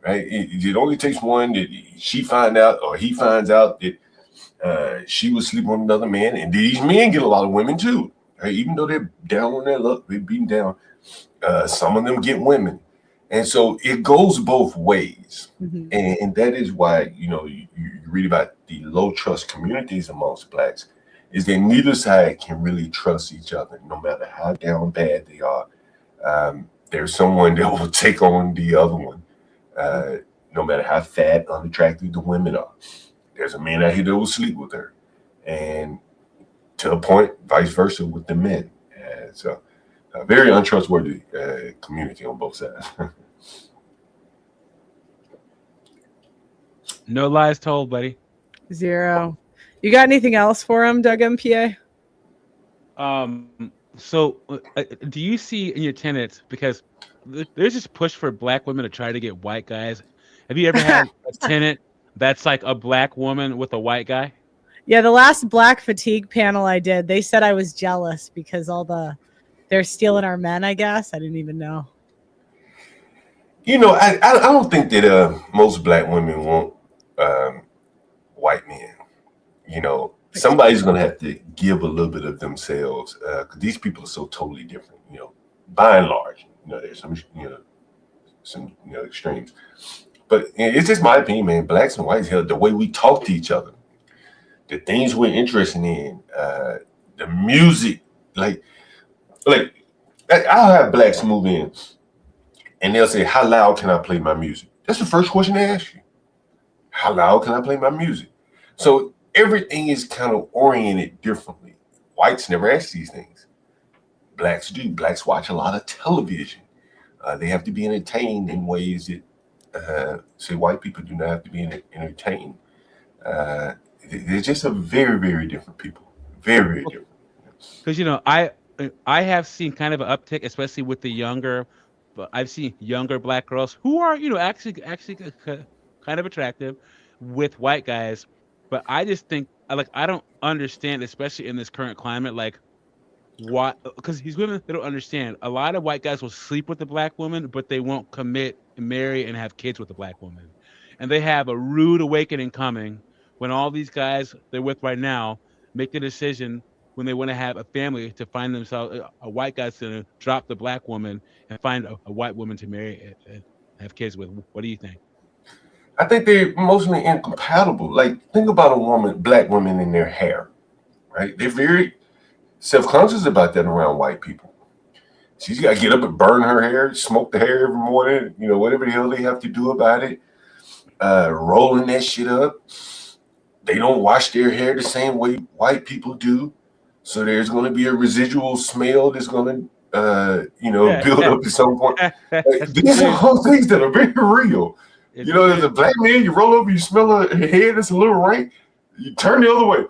right? It only takes one that she find out or he finds out that she was sleeping with another man, and these men get a lot of women too, right? Even though they're down on their luck, they're beaten down. Some of them get women. And so it goes both ways. Mm-hmm. And that is why, you read about the low trust communities amongst blacks, is that neither side can really trust each other, no matter how down bad they are. There's someone that will take on the other one, no matter how fat, unattractive the women are. There's a man out here that will sleep with her. And to a point, vice versa with the men. So a very untrustworthy community on both sides. No lies told, buddy. Zero. You got anything else for him, Doug MPA? So do you see in your tenants, because there's this push for black women to try to get white guys. Have you ever had a tenant that's like a black woman with a white guy? Yeah, the last black fatigue panel I did, they said I was jealous because they're stealing our men, I guess. I didn't even know. I don't think that most black women want white men. Somebody's going to have to give a little bit of themselves, because these people are so totally different. By and large, there's some extremes, but it's just my opinion, man. Blacks and whites, the way we talk to each other, the things we're interested in, the music, like I'll have blacks move in, and they'll say, "How loud can I play my music?" That's the first question they ask you. How loud can I play my music? So everything is kind of oriented differently. Whites never ask these things. Blacks do. Blacks watch a lot of television. They have to be entertained in ways that, say, white people do not have to be entertained. They're just a very, very different people. Very, very different. Because I have seen kind of an uptick, especially with the younger. But I've seen younger black girls who are actually kind of attractive with white guys. But I just think I don't understand, especially in this current climate, like why, because these women, they don't understand. A lot of white guys will sleep with a black woman, but they won't commit, marry, and have kids with a black woman. And they have a rude awakening coming when all these guys they're with right now make the decision when they want to have a family to find themselves a white guy's going to drop the black woman and find a white woman to marry and have kids with. What do you think? I think they're emotionally incompatible. Like, think about black women in their hair, right? They're very self-conscious about that around white people. She's got to get up and burn her hair, smoke the hair every morning, whatever the hell they have to do about it, rolling that shit up. They don't wash their hair the same way white people do. So there's going to be a residual smell that's going to, build up at some point. These are all things that are very real. As a black man, you roll over, you smell a head that's a little rank, you turn the other way.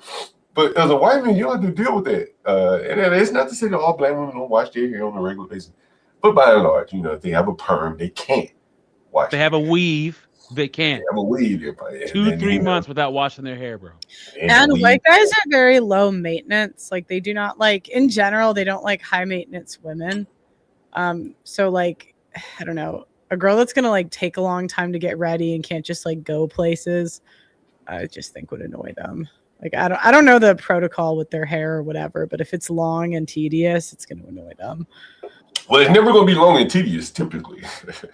But as a white man, you don't have to deal with that. And it's not to say that all black women don't wash their hair on a regular basis. But by and large, if they have a perm, they can't wash. They have a weave. They can't. They have a weave. 2-3 months without washing their hair, bro. And white guys are very low maintenance. Like, they do not in general, they don't like high maintenance women. So I don't know, a girl that's gonna take a long time to get ready and can't just go places, I just think would annoy them. I don't know the protocol with their hair or whatever, but if it's long and tedious, it's gonna annoy them. Well, it's never gonna be long and tedious, typically.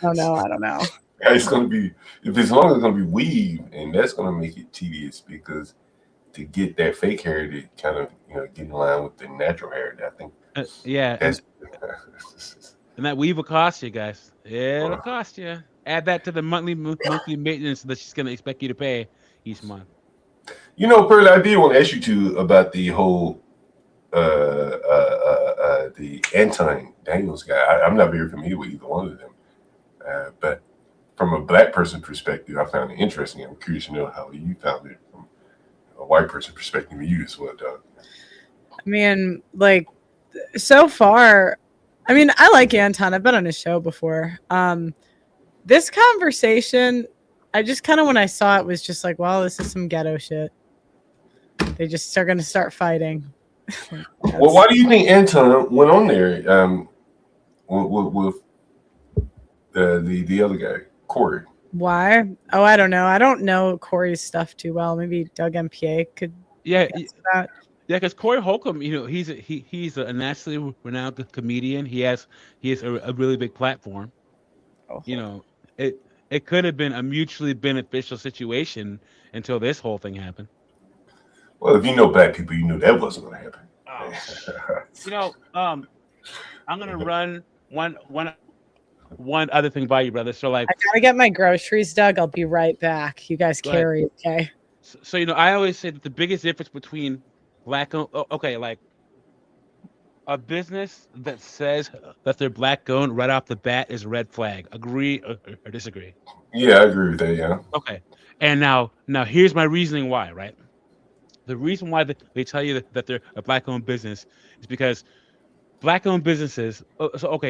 Oh no, I don't know. It's gonna be, if it's long, it's gonna be weave, and that's gonna make it tedious, because to get that fake hair to kind of get in line with the natural hair, I think. Yeah. And that weave will cost you, guys. It'll cost you. Add that to the monthly maintenance that she's gonna expect you to pay each month. You know, Pearl, I did want to ask you too about the whole the Anton Daniels guy. I'm not very familiar with either one of them, but from a black person perspective, I found it interesting. I'm curious to know how you found it from a white person perspective. You as well, Doug. I mean, like, so far, I mean, I like Anton. I've been on his show before. This conversation, I just kind of, when I saw it, was just like, well, this is some ghetto shit. They just are going to start fighting. Well, why do you think Anton went on there with the other guy, Corey? Why? Oh, I don't know. I don't know Corey's stuff too well. Maybe Doug MPA could. Yeah, answer that. yeah, because Corey Holcomb, he's a nationally renowned comedian. He has a really big platform. Oh, It could have been a mutually beneficial situation until this whole thing happened. Well, if you know black people, you knew that wasn't going to happen. I'm gonna run one other thing by you, brother. So, like, I gotta get my groceries, Doug. I'll be right back. You guys carry, okay? So I always say that the biggest difference between like a business that says that they're black owned right off the bat is a red flag. Agree or disagree? Yeah, I agree with that. Yeah. Okay. And now here's my reasoning why. Right. The reason why they tell you that they're a black-owned business is because black-owned businesses.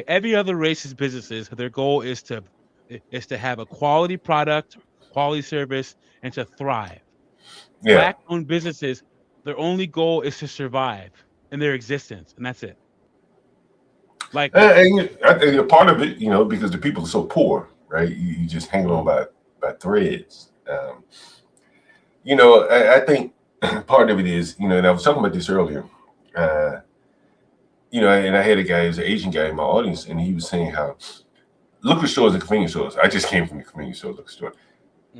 Every other race's businesses, their goal is to have a quality product, quality service, and to thrive. Yeah. Black-owned businesses, their only goal is to survive in their existence, and that's it. Like, and I think a part of it, because the people are so poor, right? You just hang on by threads. I think part of it is, and I was talking about this earlier. And I had a guy, who's an Asian guy in my audience, and he was saying how liquor stores and convenience stores. I just came from the convenience store, liquor store,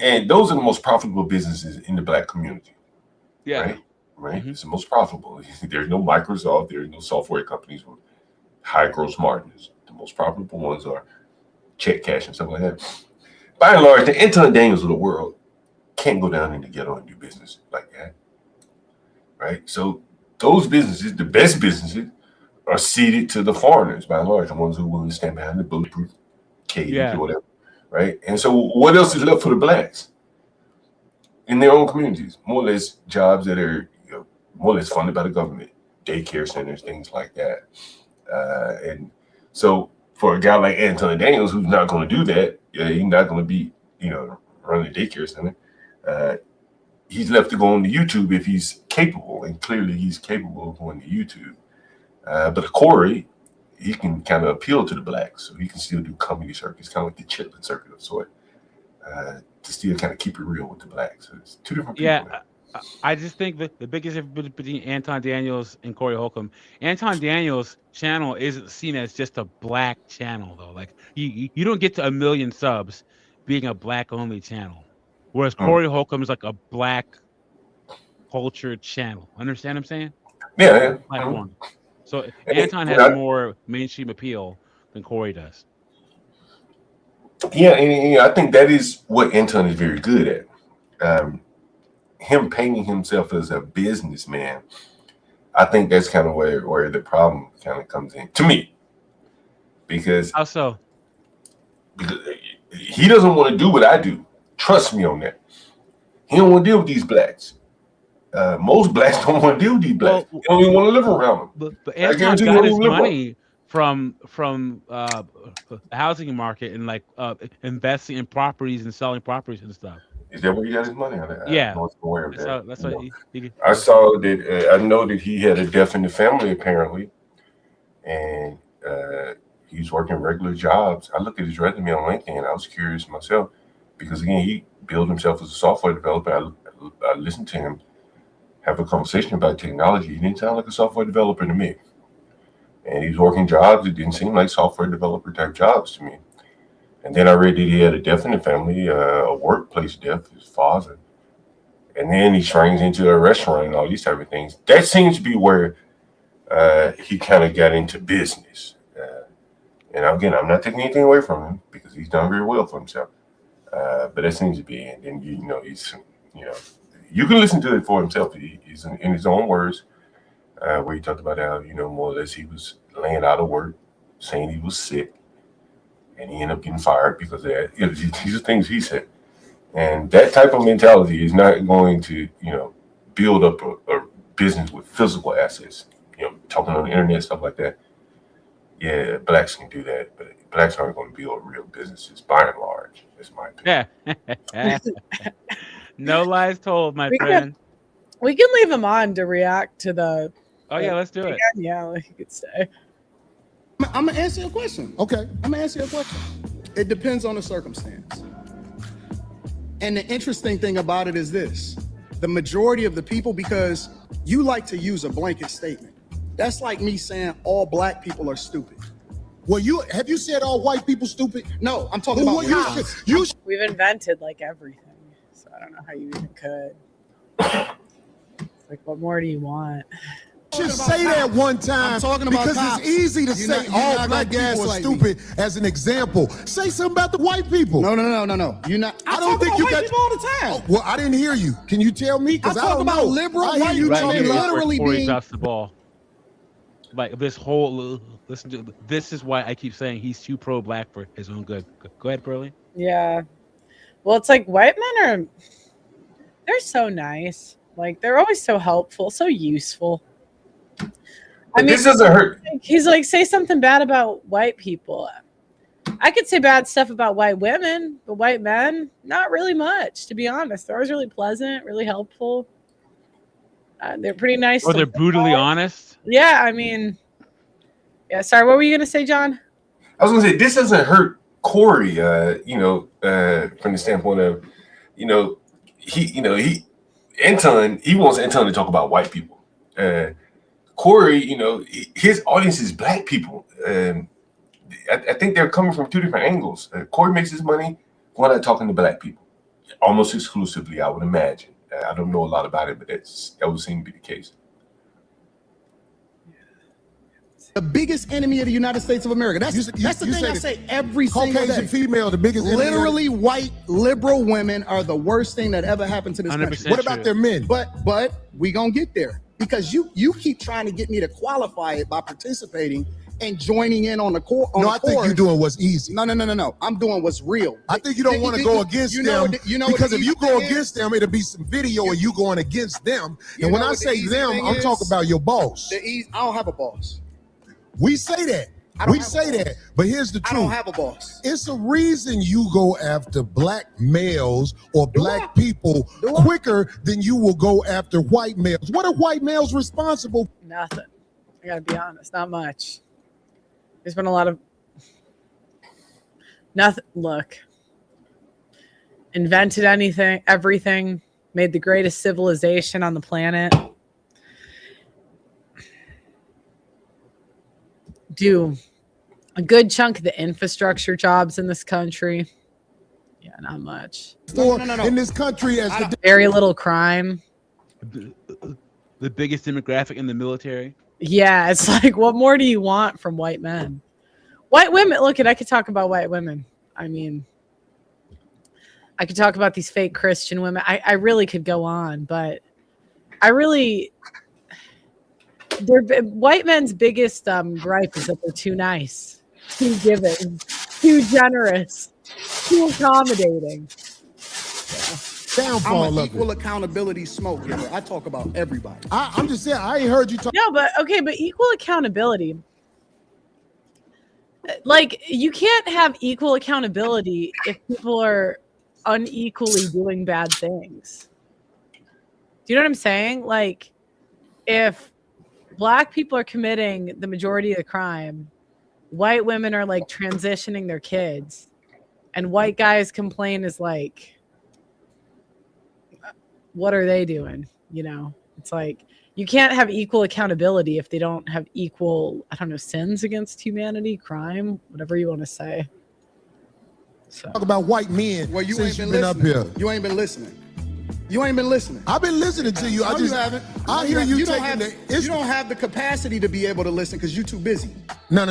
and those are the most profitable businesses in the black community. yeah, Right. Mhm. It's the most profitable. There's no Microsoft. There's no software companies with high gross margins. The most profitable ones are check cash and stuff like that. By and large, the Anton Daniels of the world can't go down in the ghetto and do business like that. Right. So those businesses, the best businesses, are ceded to the foreigners by and large, the ones who will stand behind the bulletproof cage Yeah. or whatever. Right. And so what else is left for the blacks in their own communities? More or less jobs that are more or less funded by the government, daycare centers, things like that. And so for a guy like Anton Daniels, who's not going to do that, he's not going to be, running a daycare center. He's left to go on to YouTube if he's capable, and clearly he's capable of going to YouTube. But Corey, he can kind of appeal to the blacks, so he can still do comedy circuits, kind of like the Chitlin circuit of sort, to still kind of keep it real with the blacks. So it's two different people. Yeah. I just think that the biggest difference between Anton Daniels and Corey Holcomb, Anton Daniels' channel isn't seen as just a black channel, though. Like, you don't get to 1 million subs being a black-only channel, whereas Corey Holcomb is like a black culture channel. Understand what I'm saying? Yeah. Platform. So Anton has more mainstream appeal than Corey does. Yeah, and I think that is what Anton is very good at. Him painting himself as a businessman, I think that's kind of where the problem kind of comes in to me. Because How so? Because he doesn't want to do what I do. Trust me on that. He don't want to deal with these blacks. Most blacks don't want to deal with these blacks. They don't even want to live around them. But Anton got his money from the housing market and like investing in properties and selling properties and stuff. Is that where he got his money? Yeah. I wasn't aware of that. That's what I saw that. I know that he had a death in the family apparently, and he's working regular jobs. I looked at his resume on LinkedIn. I was curious myself because again, he billed himself as a software developer. I listened to him have a conversation about technology. He didn't sound like a software developer to me, and he's working jobs. It didn't seem like software developer type jobs to me. And then I read that he had a death in the family, a workplace death, his father. And then he trains into a restaurant and all these type of things. That seems to be where he kind of got into business. And again, I'm not taking anything away from him because he's done very well for himself. But that seems to be, and then he's you can listen to it for himself. He's in his own words, where he talked about how more or less he was laying out of work, saying he was sick, and he ended up getting fired because of that. These are things he said, and that type of mentality is not going to build up a business with physical assets. Talking on the internet, stuff like that. Yeah, blacks can do that, but blacks aren't going to build real businesses by and large. That's my opinion. No lies told, my friend. We can leave him on to react to the. Oh yeah, let's do it. Yeah, like you could say. I'm gonna answer your question. Okay. I'm gonna answer your question. It depends on the circumstance. And the interesting thing about it is this: the majority of the people, because you like to use a blanket statement. That's like me saying all black people are stupid. Well, have you said all white people stupid? No, I'm talking about We've invented like everything, so I don't know how you even could. It's like, what more do you want? Just say that one time. I'm talking about because cops. it's easy to say all black people are stupid as an example. Say something about the white people. No. You're not. I don't think you got people all the time. Well, I didn't hear you. Can you tell me? Because I talk don't about know. liberal I hear white you men talking about literally before he being. drops the ball. Like this whole listen to this is why I keep saying he's too pro-black for his own good. Go ahead, Pearlie. Yeah. Well, it's like white men they're so nice. Like they're always so helpful, so useful. I mean, this doesn't hurt. He's like, say something bad about white people. I could say bad stuff about white women, but white men, not really much, to be honest. They're always really pleasant, really helpful. They're pretty nice. Or they're brutally honest. Yeah, I mean, yeah. Sorry, what were you gonna say, John? I was gonna say this doesn't hurt Corey. From the standpoint of, Anton. He wants Anton to talk about white people. Corey, his audience is black people. I think they're coming from two different angles. Corey makes his money going out talking to black people, almost exclusively, I would imagine. I don't know a lot about it, but that would seem to be the case. The biggest enemy of the United States of America. That's the thing I say every single day. Caucasian female, the biggest enemy. Literally, white liberal women are the worst thing that ever happened to this country. What about their men? But we gonna get there because you keep trying to get me to qualify it by participating and joining in on the core. I think you're doing what's easy. No. I'm doing what's real. I think you don't want to go against them because if you go against them, it'll be some video of you going against them. And when I say them, I'm talking about your boss. I don't have a boss. We say that. We say that. But here's the truth. I don't have a boss. It's a reason you go after black males or black people quicker than you will go after white males. What are white males responsible? Nothing. I gotta be honest, not much. There's been a lot of nothing. Look, invented everything, made the greatest civilization on the planet. Do a good chunk of the infrastructure jobs in this country. Yeah, not much. No. In this country, as very little crime. The biggest demographic in the military. Yeah, it's like, what more do you want from white men? White women, look, I could talk about white women. I mean, I could talk about these fake Christian women. I really could go on, but white men's biggest gripe is that they're too nice, too giving, too generous, too accommodating. I'm an equal accountability smoke giver. I talk about everybody. I'm just saying, I ain't heard you talk. No, but equal accountability. Like, you can't have equal accountability if people are unequally doing bad things. Do you know what I'm saying? Like, if black people are committing the majority of the crime, white women are like transitioning their kids, and white guys complain is like, what are they doing? It's like, you can't have equal accountability if they don't have equal, sins against humanity, crime, whatever you want to say. So. Talk about white men. Well, you since ain't been listening. up here. You ain't been listening. You ain't been listening. I've been listening to you. No, you haven't. I hear you don't taking have, the. You don't have the capacity to be able to listen because you're too busy. No.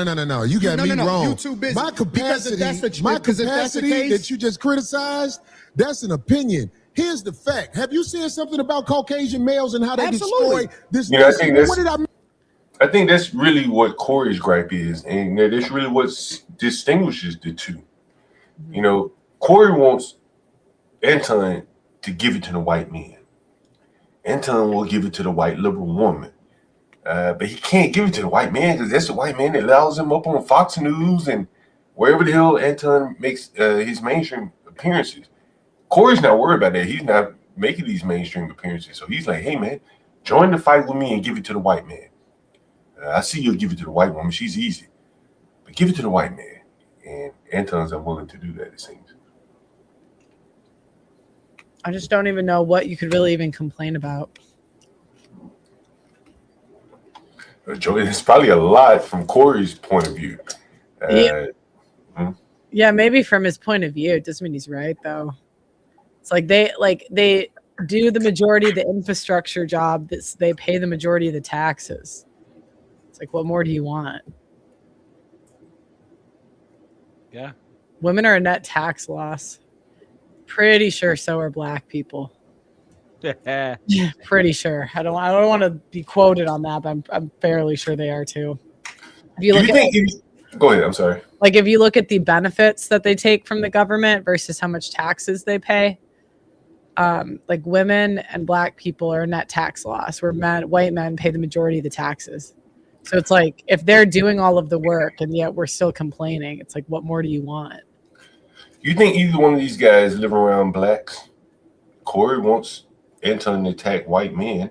You got me wrong. You too busy. My capacity, Because if that's the case, that you just criticized, that's an opinion. Here's the fact. Have you said something about Caucasian males and how they Absolutely. destroy this You know, nation? I think that's really what Corey's gripe is, and that's really what distinguishes the two. You know, Corey wants Anton to give it to the white man. Anton will give it to the white liberal woman. But he can't give it to the white man because that's the white man that allows him up on Fox News and wherever the hell Anton makes his mainstream appearances. Corey's not worried about that. He's not making these mainstream appearances. So he's like, hey, man, join the fight with me and give it to the white man. I see you'll give it to the white woman. She's easy. But give it to the white man. And Anton's unwilling to do that, it seems. I just don't even know what you could really even complain about. Joey, it's probably a lot from Corey's point of view. Yeah, maybe from his point of view. It doesn't mean he's right, though. It's like they do the majority of the infrastructure job. They pay the majority of the taxes. It's like, what more do you want? Yeah. Women are a net tax loss. Pretty sure so are black people. Yeah, pretty sure. I don't want to be quoted on that, but I'm fairly sure they are too. If you look go ahead, I'm sorry. Like if you look at the benefits that they take from the government versus how much taxes they pay, like women and black people are a net tax loss, where white men pay the majority of the taxes. So it's like if they're doing all of the work and yet we're still complaining, it's like, what more do you want? You think either one of these guys live around blacks? Corey wants Anton to attack white men.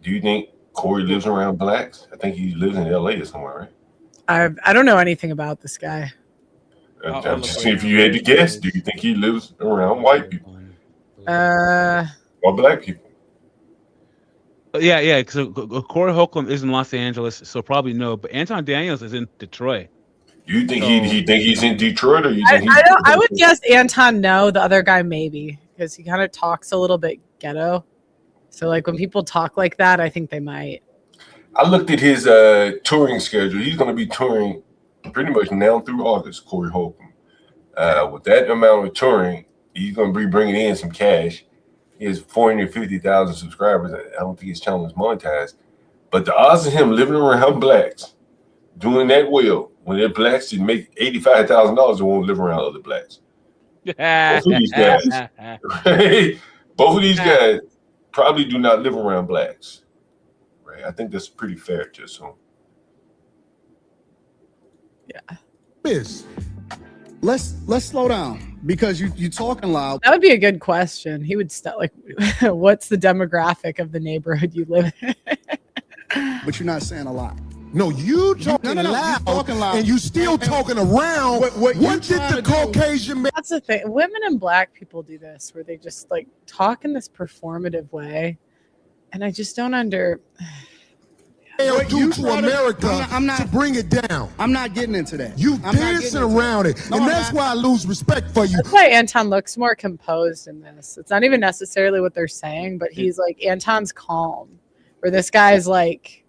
Do you think Corey lives around blacks? I think he lives in LA or somewhere, right? I don't know anything about this guy. I'm just saying, if you had to guess, do you think he lives around white people? Or black people? Yeah. So Corey Holcomb is in Los Angeles, so probably no. But Anton Daniels is in Detroit. You think he think he's in Detroit, or you think I would guess Anton no. The other guy maybe, because he kind of talks a little bit ghetto. So like when people talk like that, I think they might. I looked at his touring schedule. He's going to be touring pretty much now through August. Corey Holcomb. With that amount of touring, he's going to be bringing in some cash. He has 450,000 subscribers. I don't think his channel is monetized. But the odds of him living around blacks, doing that well, when they're blacks, you make $85,000, they won't live around other blacks. Both of these guys, right? Both of these guys probably do not live around blacks. Right? I think that's pretty fair to assume. Yeah. Let's slow down because you talking loud. That would be a good question. He would like, what's the demographic of the neighborhood you live in? But you're not saying a lot. No, you talking loud, and you still talking around. What did the Caucasian man? That's the thing. Women and black people do this, where they just like talk in this performative way, and I just don't do to America to bring it down. I'm not getting into that. You dancing around it, and that's why I lose respect for you. That's why Anton looks more composed in this. It's not even necessarily what they're saying, but he's like, Anton's calm, where this guy's like,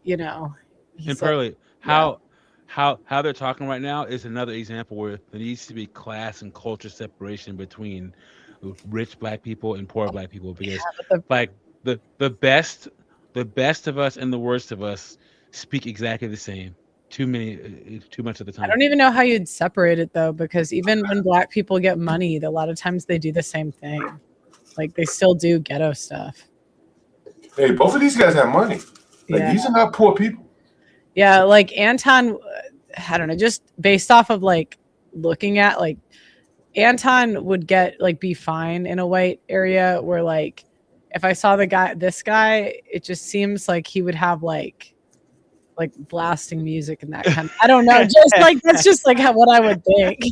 you know. And Pearly, how they're talking right now is another example where there needs to be class and culture separation between rich black people and poor black people, because like the best of us and the worst of us speak exactly the same. Too much of the time. I don't even know how you'd separate it though, because even when black people get money, a lot of times they do the same thing. Like they still do ghetto stuff. Hey, both of these guys have money. Like these are not poor people. Yeah, like Anton, I don't know, just based off of like looking at like Anton would be fine in a white area, where like if I saw this guy, it just seems like he would have like blasting music and that kind of, I don't know, just like that's just like what I would think.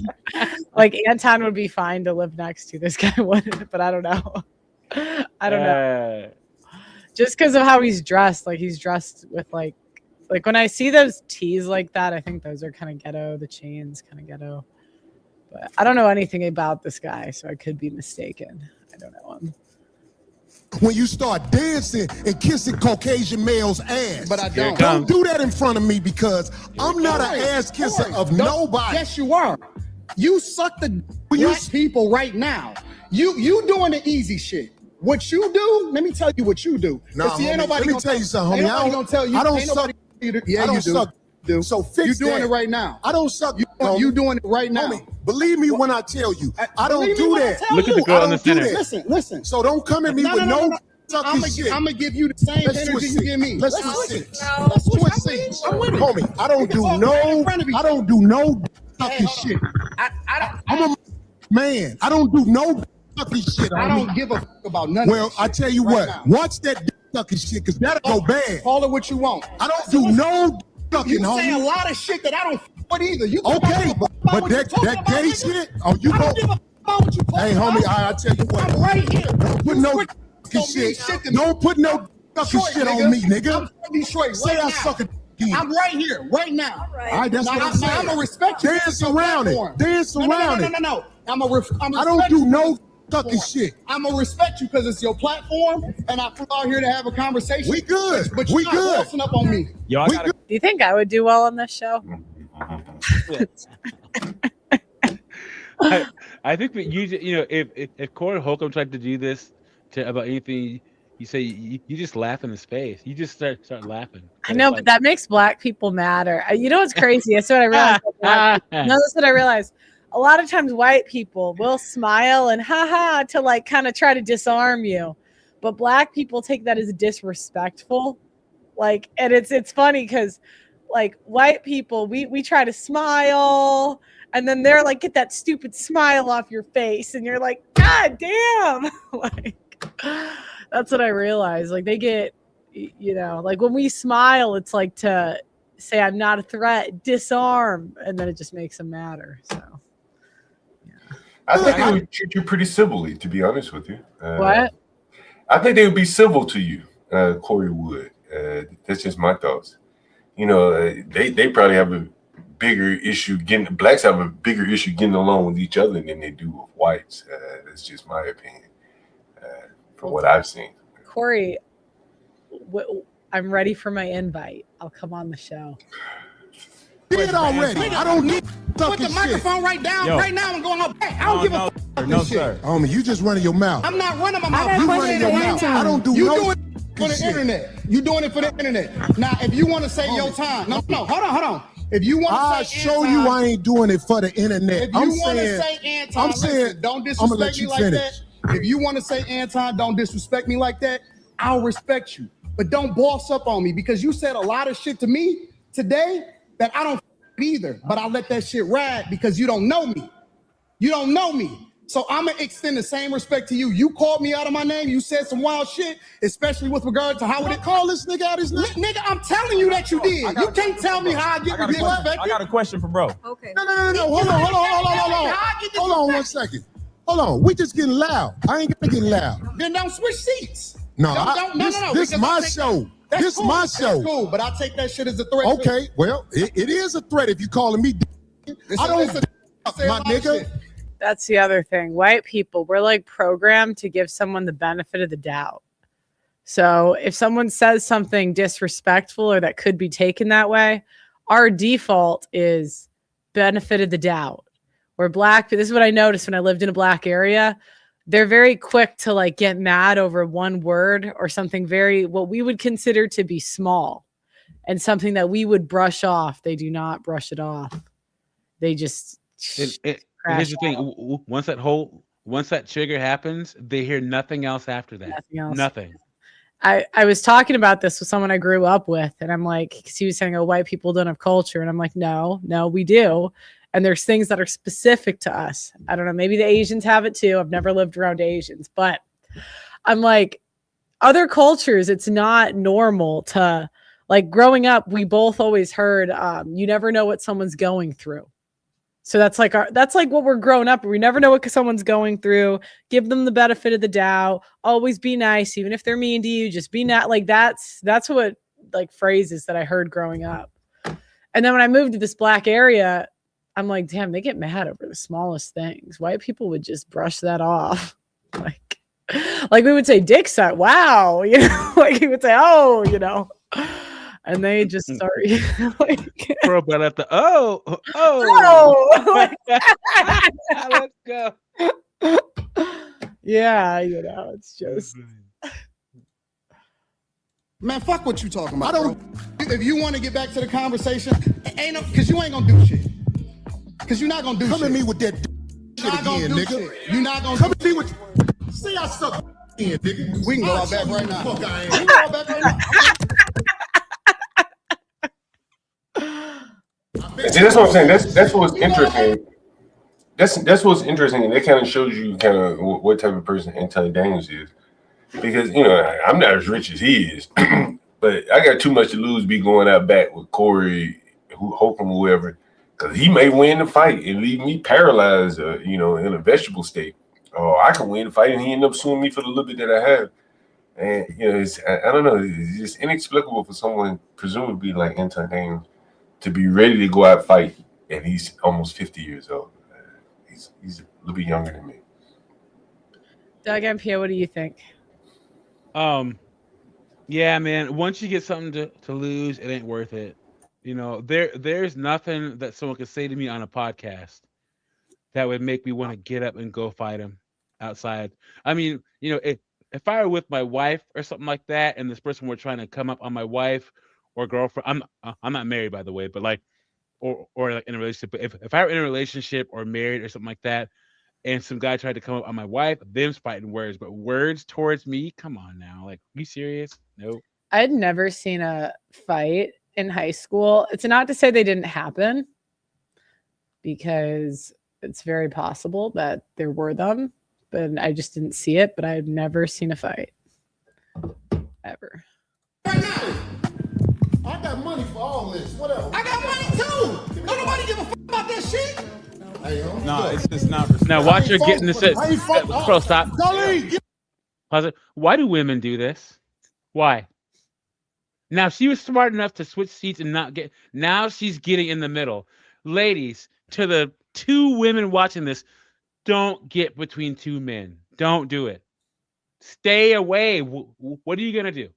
Like Anton would be fine to live next to, this guy wouldn't, but I don't know. I don't know. Just because of how he's dressed, like he's dressed with like when I see those tees like that, I think those are kind of ghetto. The chains kind of ghetto, but I don't know anything about this guy, so I could be mistaken. I don't know him. When you start dancing and kissing Caucasian males' ass. But I don't. Don't do that in front of me because I'm not an ass kisser of nobody. Yes, you are. You suck the black people right now. You doing the easy shit. What you do, let me tell you what you do. Nah, See, ain't homie, nobody let me tell you something, homie. Ain't nobody gonna tell you. I don't ain't suck. Nobody, yeah, I don't you do. suck. Do. So fix You doing that. it right now. I don't suck. You doing it right now. Homie, believe me when I tell you. I don't Believe me do when I that. tell Look at the you. girl I in the don't do center. that. Listen. So don't come at me with no sucking shit. I'm gonna give you the same Let's energy switch you give me. Let's switch switch it. seats. No. Let's Switch I'm with seats. it. I'm with it. Homie, I don't We can do talk right in no. front of each I other. don't do no sucking hold on. shit. I I'm a man. I don't do no sucking shit. I homie. don't give a fuck about none Well, of that I shit tell you right what. now. Watch that sucking shit because that'll go bad. Call it what you want. I don't do no sucking, You say a homie. lot of shit that I don't fuck with either. You Okay, about but what you that talking about, gay nigga? shit. Oh, you I go. don't give a fuck about what you talking Hey, about. homie, I tell you what. I'm right here. Don't put You no switch fucking on me, shit. to me. Don't put no fucking Detroit, shit on me, nigga. I'm from Detroit Say right I now. suck a dick. I'm right here, right now. All right, that's what I'm saying. I'm gonna respect you. Dance around it. Dance around it. No. I don't do no fucking shit. I'm gonna respect you because it's your platform, and I flew out here to have a conversation. We good. But you're We not good. waltzing up on me. Yo, I We gotta, Do you think I would do well on this show? I think that you know, if Corey Holcomb tried to do this about anything, you say you just laugh in his face. You just start laughing. I know, but that makes black people madder. You know what's crazy? That's what I realized. No, that's what I realized. A lot of times white people will smile and haha to like kind of try to disarm you. But black people take that as disrespectful. Like, and it's funny because like white people, we try to smile and then they're like, get that stupid smile off your face. And you're like, God damn. Like, that's what I realized. Like they get, you know, like when we smile, it's like to say I'm not a threat, disarm, and then it just makes them madder. So I think they would treat you pretty civilly, to be honest with you. what? I think they would be civil to you, Corey would. That's just my thoughts. You know, they probably have a bigger issue blacks have a bigger issue getting along with each other than they do with whites. That's just my opinion from what I've seen. Corey, I'm ready for my invite. I'll come on the show. Did already. I don't need Put fucking the shit. microphone right down. Yo. Right now, I'm going up. I don't give a fuck about no, this shit. sir. Homie, you just running your mouth. I'm not running my mouth. got You a running your question, mouth. Anton. I don't do You no do it for the shit. internet. You doing it for the internet. Now, if you want to say your time, no, hold on. If you want I'll to say show Anton, you I ain't doing it for the internet. If you want to say Anton, listen, don't I'm gonna let disrespect you me like finish. that. If you want to say Anton, don't disrespect me like that. I'll respect you, but don't boss up on me because you said a lot of shit to me today that I don't either. But I let that shit ride because you don't know me. You don't know me. So I'm gonna extend the same respect to you. You called me out of my name. You said some wild shit, especially with regard to how would it Call this nigga out his name. Nigga, I'm telling you that you did. You can't tell me how I get respected. I got a question for bro. Okay. No. Hold on 1 second. Hold on. We just getting loud. I ain't gonna get loud. Then don't switch seats. No, This this my show. This cool. my That's show. cool, but I take that shit as a threat. Okay, well, it is a threat if you calling me. I don't, my nigga. That's the other thing. White people, we're like programmed to give someone the benefit of the doubt. So if someone says something disrespectful or that could be taken that way, our default is benefit of the doubt. Where black, this is what I noticed when I lived in a black area. They're very quick to like get mad over one word or something very, what we would consider to be small and something that we would brush off. They do not brush it off. They just Here's the thing: once that trigger happens, they hear nothing else after that. Nothing else. Nothing. I was talking about this with someone I grew up with, and I'm like, because he was saying, "Oh, white people don't have culture," and I'm like, "No, we do." And there's things that are specific to us. I don't know. Maybe the Asians have it too. I've never lived around Asians, but I'm like, other cultures, it's not normal to like growing up. We both always heard, you never know what someone's going through. So that's like what we're growing up. We never know what someone's going through. Give them the benefit of the doubt. Always be nice, even if they're mean to you. Just be not like that's what like phrases that I heard growing up. And then when I moved to this black area, I'm like, damn, they get mad over the smallest things. White people would just brush that off. Like, Like we would say dick suck. Wow. You know, like he would say, oh, you know. And they just start like Bro, but at the oh. like, Let's go. yeah, you know, it's just Man, fuck what you talking about. I don't. Bro. If you want to get back to the conversation, ain't no, cause you ain't gonna do shit. Cause you're not gonna do shit. Come at me with that shit again, nigga. Shit. You're not gonna come at me with. See, I suck in, nigga. We can go out back right now. Fuck, I We can go out back right now. See, that's what I'm saying. That's what's interesting. That's what's interesting, and that kind of shows you kind of what type of person Anton Daniels is. Because I'm not as rich as he is, but I got too much to lose. Be going out back with Corey, Holcomb, whoever, because he may win the fight and leave me paralyzed, in a vegetable state. Or I can win the fight and he end up suing me for the little bit that I have. And I don't know. It's just inexplicable for someone presumably like Anton Daniels to be ready to go out and fight, and he's almost 50 years old. He's a little bit younger than me. Doug and Pierre, what do you think? Yeah, man. Once you get something to lose, it ain't worth it. There's nothing that someone could say to me on a podcast that would make me want to get up and go fight him outside. I mean, if I were with my wife or something like that, and this person were trying to come up on my wife or girlfriend, I'm not married, by the way, but like, or like in a relationship. But if I were in a relationship or married or something like that, and some guy tried to come up on my wife, them's fighting words, but words towards me, come on now. Like, are you serious? Nope. I'd never seen a fight in high school. It's not to say they didn't happen, because it's very possible that there were them, but I just didn't see it. But I've never seen a fight. Ever. Right now, I got money for all this. What else? I got money too. Don't nobody give a fuck about that shit. No, it's not. Now watch her getting this. Bro, stop. Pause it. Why do women do this? Why? Now she was smart enough to switch seats and not get. Now she's getting in the middle. Ladies, to the two women watching this, don't get between two men. Don't do it. Stay away. What are you gonna do?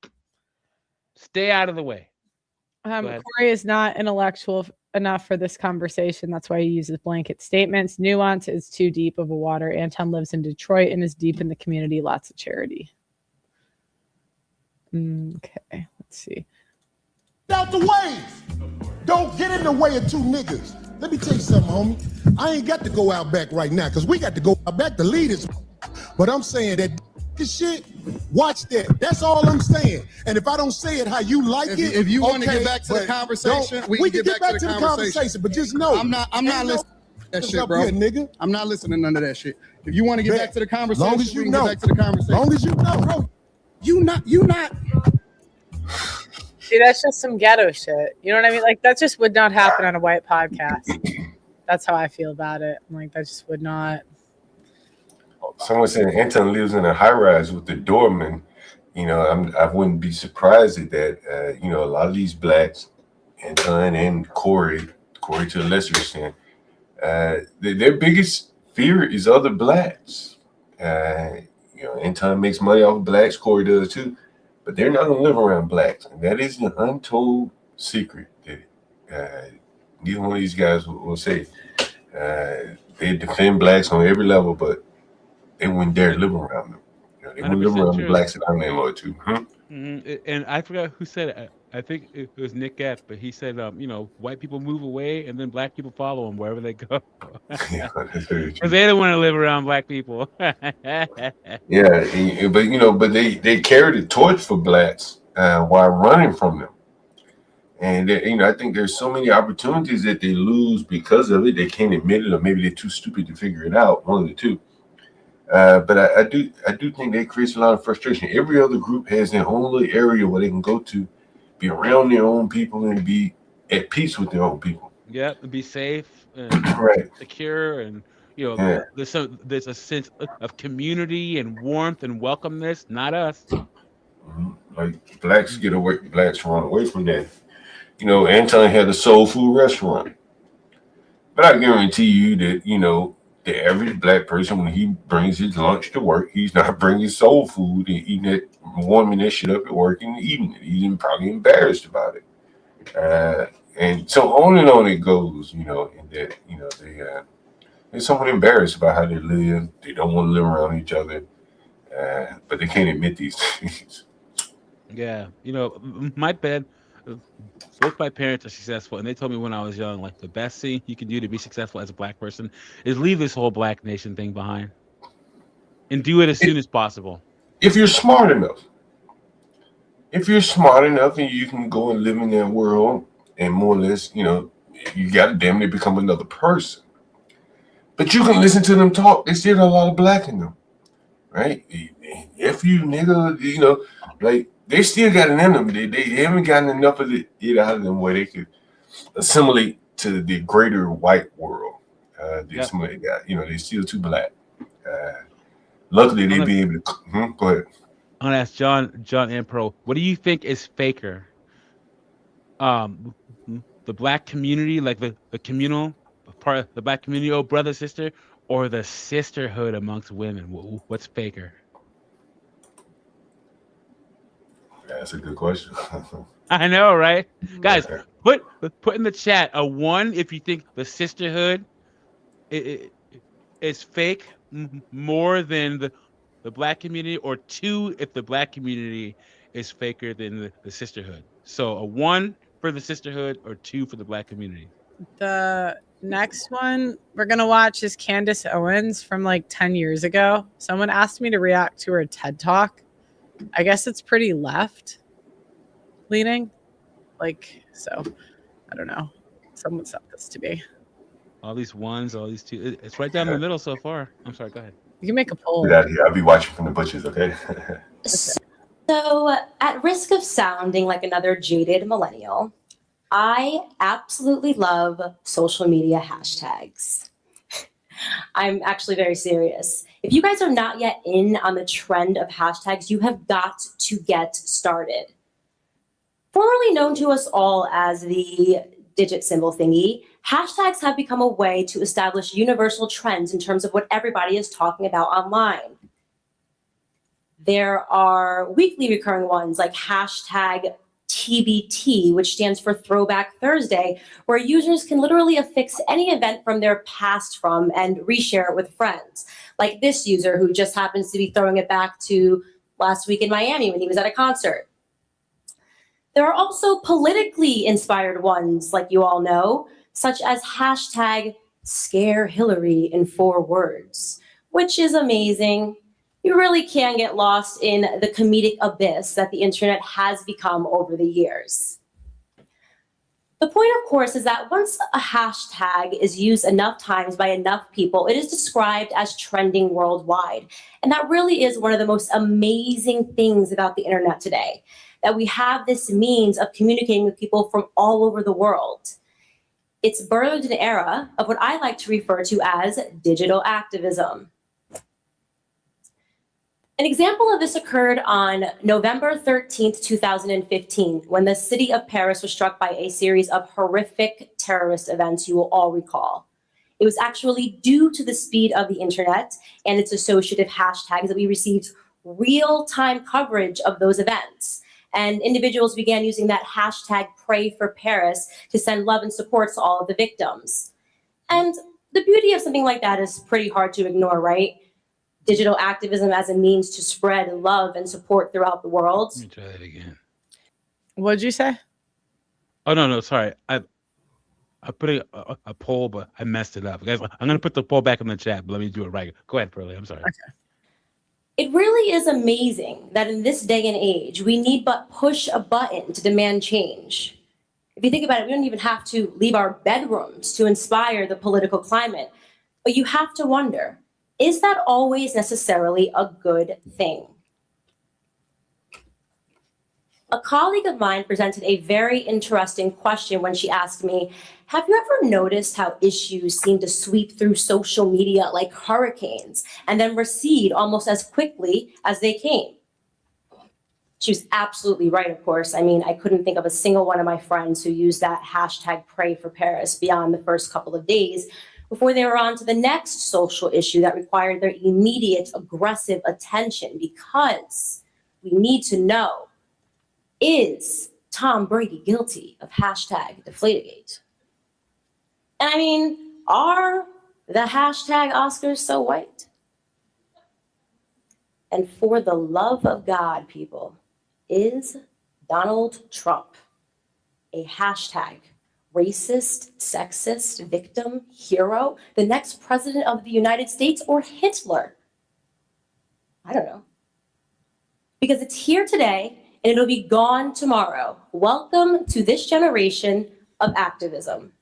Stay out of the way. Corey is not intellectual enough for this conversation. That's why he uses blanket statements. Nuance is too deep of a water. Anton lives in Detroit and is deep in the community. Lots of charity. Okay, let's see. Get out the way. Don't get in the way of two niggas. Let me tell you something, homie. I ain't got to go out back right now because we got to go out back to lead this. But I'm saying that shit, watch that. That's all I'm saying. And if I don't say it how you like it, if you want to get back to the conversation, we can get back to the conversation. But just know, I'm not listening to that shit, bro. Here, nigga. I'm not listening to none of that shit. If you want to get back to the conversation, long as you know. Get back to the conversation. Long as you know, bro. You not. See, that's just some ghetto shit. You know what I mean? Like, that just would not happen on a white podcast. That's how I feel about it. I'm like, that just would not. Someone said Anton lives in a high rise with the doorman. I wouldn't be surprised at that. A lot of these blacks, Anton and Corey to a lesser extent, their biggest fear is other blacks. Anton makes money off of blacks, Corey does too, but they're not gonna live around blacks, and that is an untold secret that neither one of these guys will say. They defend blacks on every level, but they wouldn't dare live around them. They wouldn't live around the blacks that I'm landlord too. And I forgot who said it. I think it was Nick F, but he said, white people move away and then black people follow them wherever they go. Yeah, that's very true. Because they don't want to live around black people. Yeah, but they carry the torch for blacks while running from them. And I think there's so many opportunities that they lose because of it. They can't admit it, or maybe they're too stupid to figure it out. One of the two. But I do think that creates a lot of frustration. Every other group has their own little area where they can go to, be around their own people, and be at peace with their own people. Yeah, be safe and right. Secure, and there's a sense of community and warmth and welcomeness. Not us. Mm-hmm. Like blacks run away from that. Anton had a soul food restaurant, but I guarantee you that the average black person, when he brings his lunch to work, he's not bringing soul food and eating it, warming that shit up at work and eating it. He's probably embarrassed about it. And so on it goes, and that, they're somewhat embarrassed about how they live. They don't want to live around each other, but they can't admit these things. Yeah, my bad. Both my parents are successful, and they told me when I was young, like, the best thing you can do to be successful as a black person is leave this whole black nation thing behind and do it as soon as possible. If you're smart enough. If you're smart enough and you can go and live in that world and more or less, you got to damn near become another person. But you can listen to them talk. They still got a lot of black in them, right? If you nigga, like, they still got it in them. They haven't gotten enough of it out of them where they could assimilate to the greater white world. Somebody got, they're still too black. Luckily, they be able to. Go ahead. I'm gonna ask John Ampro, what do you think is faker? The black community, like the communal part of the black community, oh brother, sister, or the sisterhood amongst women? What's faker? That's a good question. I know, right? Guys, put in the chat a 1 if you think the sisterhood is fake more than the black community, or 2 if the black community is faker than the sisterhood. So a 1 for the sisterhood or 2 for the black community. The next one we're going to watch is Candace Owens from like 10 years ago. Someone asked me to react to her TED Talk. I guess it's pretty left leaning. Like, so I don't know. Someone sent this to me. All these 1s, all these 2. It's right down the middle so far. I'm sorry, go ahead. You can make a poll. Get out of here. I'll be watching from the bushes, okay? So, at risk of sounding like another jaded millennial, I absolutely love social media hashtags. I'm actually very serious. If you guys are not yet in on the trend of hashtags, you have got to get started. Formerly known to us all as the digit symbol thingy, hashtags have become a way to establish universal trends in terms of what everybody is talking about online. There are weekly recurring ones like hashtag TBT, which stands for Throwback Thursday, where users can literally affix any event from their past and reshare it with friends. Like this user who just happens to be throwing it back to last week in Miami when he was at a concert. There are also politically inspired ones, like you all know, such as hashtag Scare Hillary in 4 words, which is amazing. You really can get lost in the comedic abyss that the internet has become over the years. The point, of course, is that once a hashtag is used enough times by enough people, it is described as trending worldwide. And that really is one of the most amazing things about the internet today, that we have this means of communicating with people from all over the world. It's birthed an era of what I like to refer to as digital activism. An example of this occurred on November 13th, 2015, when the city of Paris was struck by a series of horrific terrorist events you will all recall. It was actually due to the speed of the internet and its associative hashtags that we received real-time coverage of those events. And individuals began using that hashtag Pray for Paris to send love and support to all of the victims. And the beauty of something like that is pretty hard to ignore, right? Digital activism as a means to spread love and support throughout the world. Let me try that again. What'd you say? Oh, no, sorry. I put a poll, but I messed it up. Guys, I'm going to put the poll back in the chat, but let me do it right. Go ahead, Pearlie. I'm sorry. Okay. It really is amazing that in this day and age, we need but push a button to demand change. If you think about it, we don't even have to leave our bedrooms to inspire the political climate. But you have to wonder, is that always necessarily a good thing? A colleague of mine presented a very interesting question when she asked me, have you ever noticed how issues seem to sweep through social media like hurricanes and then recede almost as quickly as they came? She was absolutely right, of course. I mean, I couldn't think of a single one of my friends who used that hashtag Pray for Paris beyond the first couple of days, before they were on to the next social issue that required their immediate aggressive attention, because we need to know, is Tom Brady guilty of hashtag Deflategate? And I mean, are the hashtag Oscars so white? And for the love of God, people, is Donald Trump a hashtag racist, sexist, victim, hero, the next president of the United States, or Hitler? I don't know. Because it's here today and it'll be gone tomorrow. Welcome to this generation of activism.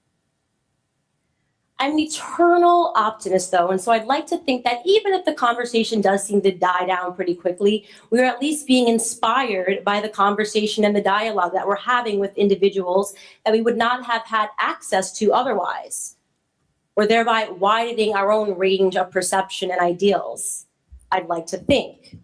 I'm an eternal optimist, though, and so I'd like to think that even if the conversation does seem to die down pretty quickly, we're at least being inspired by the conversation and the dialogue that we're having with individuals that we would not have had access to otherwise. We're thereby widening our own range of perception and ideals, I'd like to think.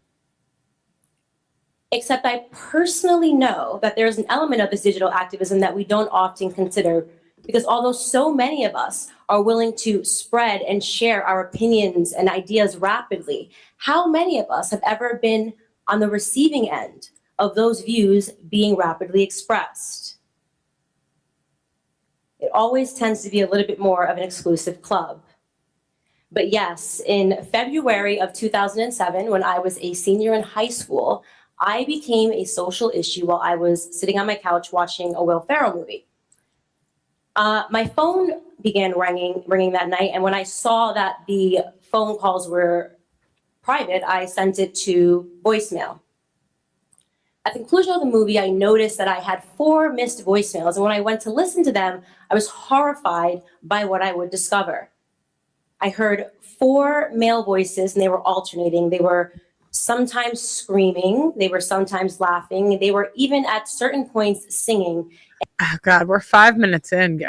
Except I personally know that there's an element of this digital activism that we don't often consider, because although so many of us are willing to spread and share our opinions and ideas rapidly, how many of us have ever been on the receiving end of those views being rapidly expressed? It always tends to be a little bit more of an exclusive club. But yes, in February of 2007, when I was a senior in high school, I became a social issue while I was sitting on my couch watching a Will Ferrell movie. My phone began ringing that night, and when I saw that the phone calls were private, I sent it to voicemail. At the conclusion of the movie, I noticed that I had 4 missed voicemails, and when I went to listen to them, I was horrified by what I would discover. I heard 4 male voices, and they were alternating. They were sometimes screaming, they were sometimes laughing, they were even at certain points singing. Oh God, we're 5 minutes in.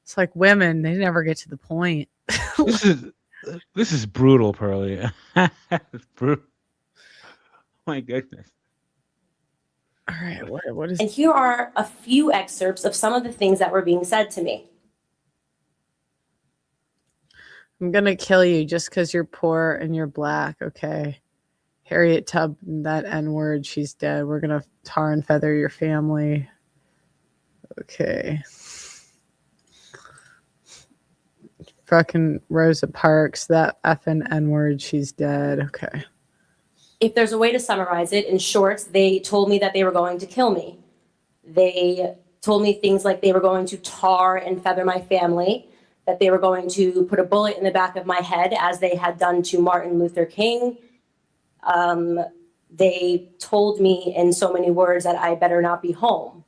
It's like women; they never get to the point. This is brutal, Pearlie. It's brutal. My goodness. All right, what is? And here are a few excerpts of some of the things that were being said to me. I'm gonna kill you just because you're poor and you're black. Okay, Harriet Tubman, that N-word, she's dead. We're gonna tar and feather your family. Okay. Fucking Rosa Parks, that effing N-word, she's dead. Okay. If there's a way to summarize it, in short, they told me that they were going to kill me. They told me things like they were going to tar and feather my family, that they were going to put a bullet in the back of my head as they had done to Martin Luther King. They told me in so many words that I better not be home.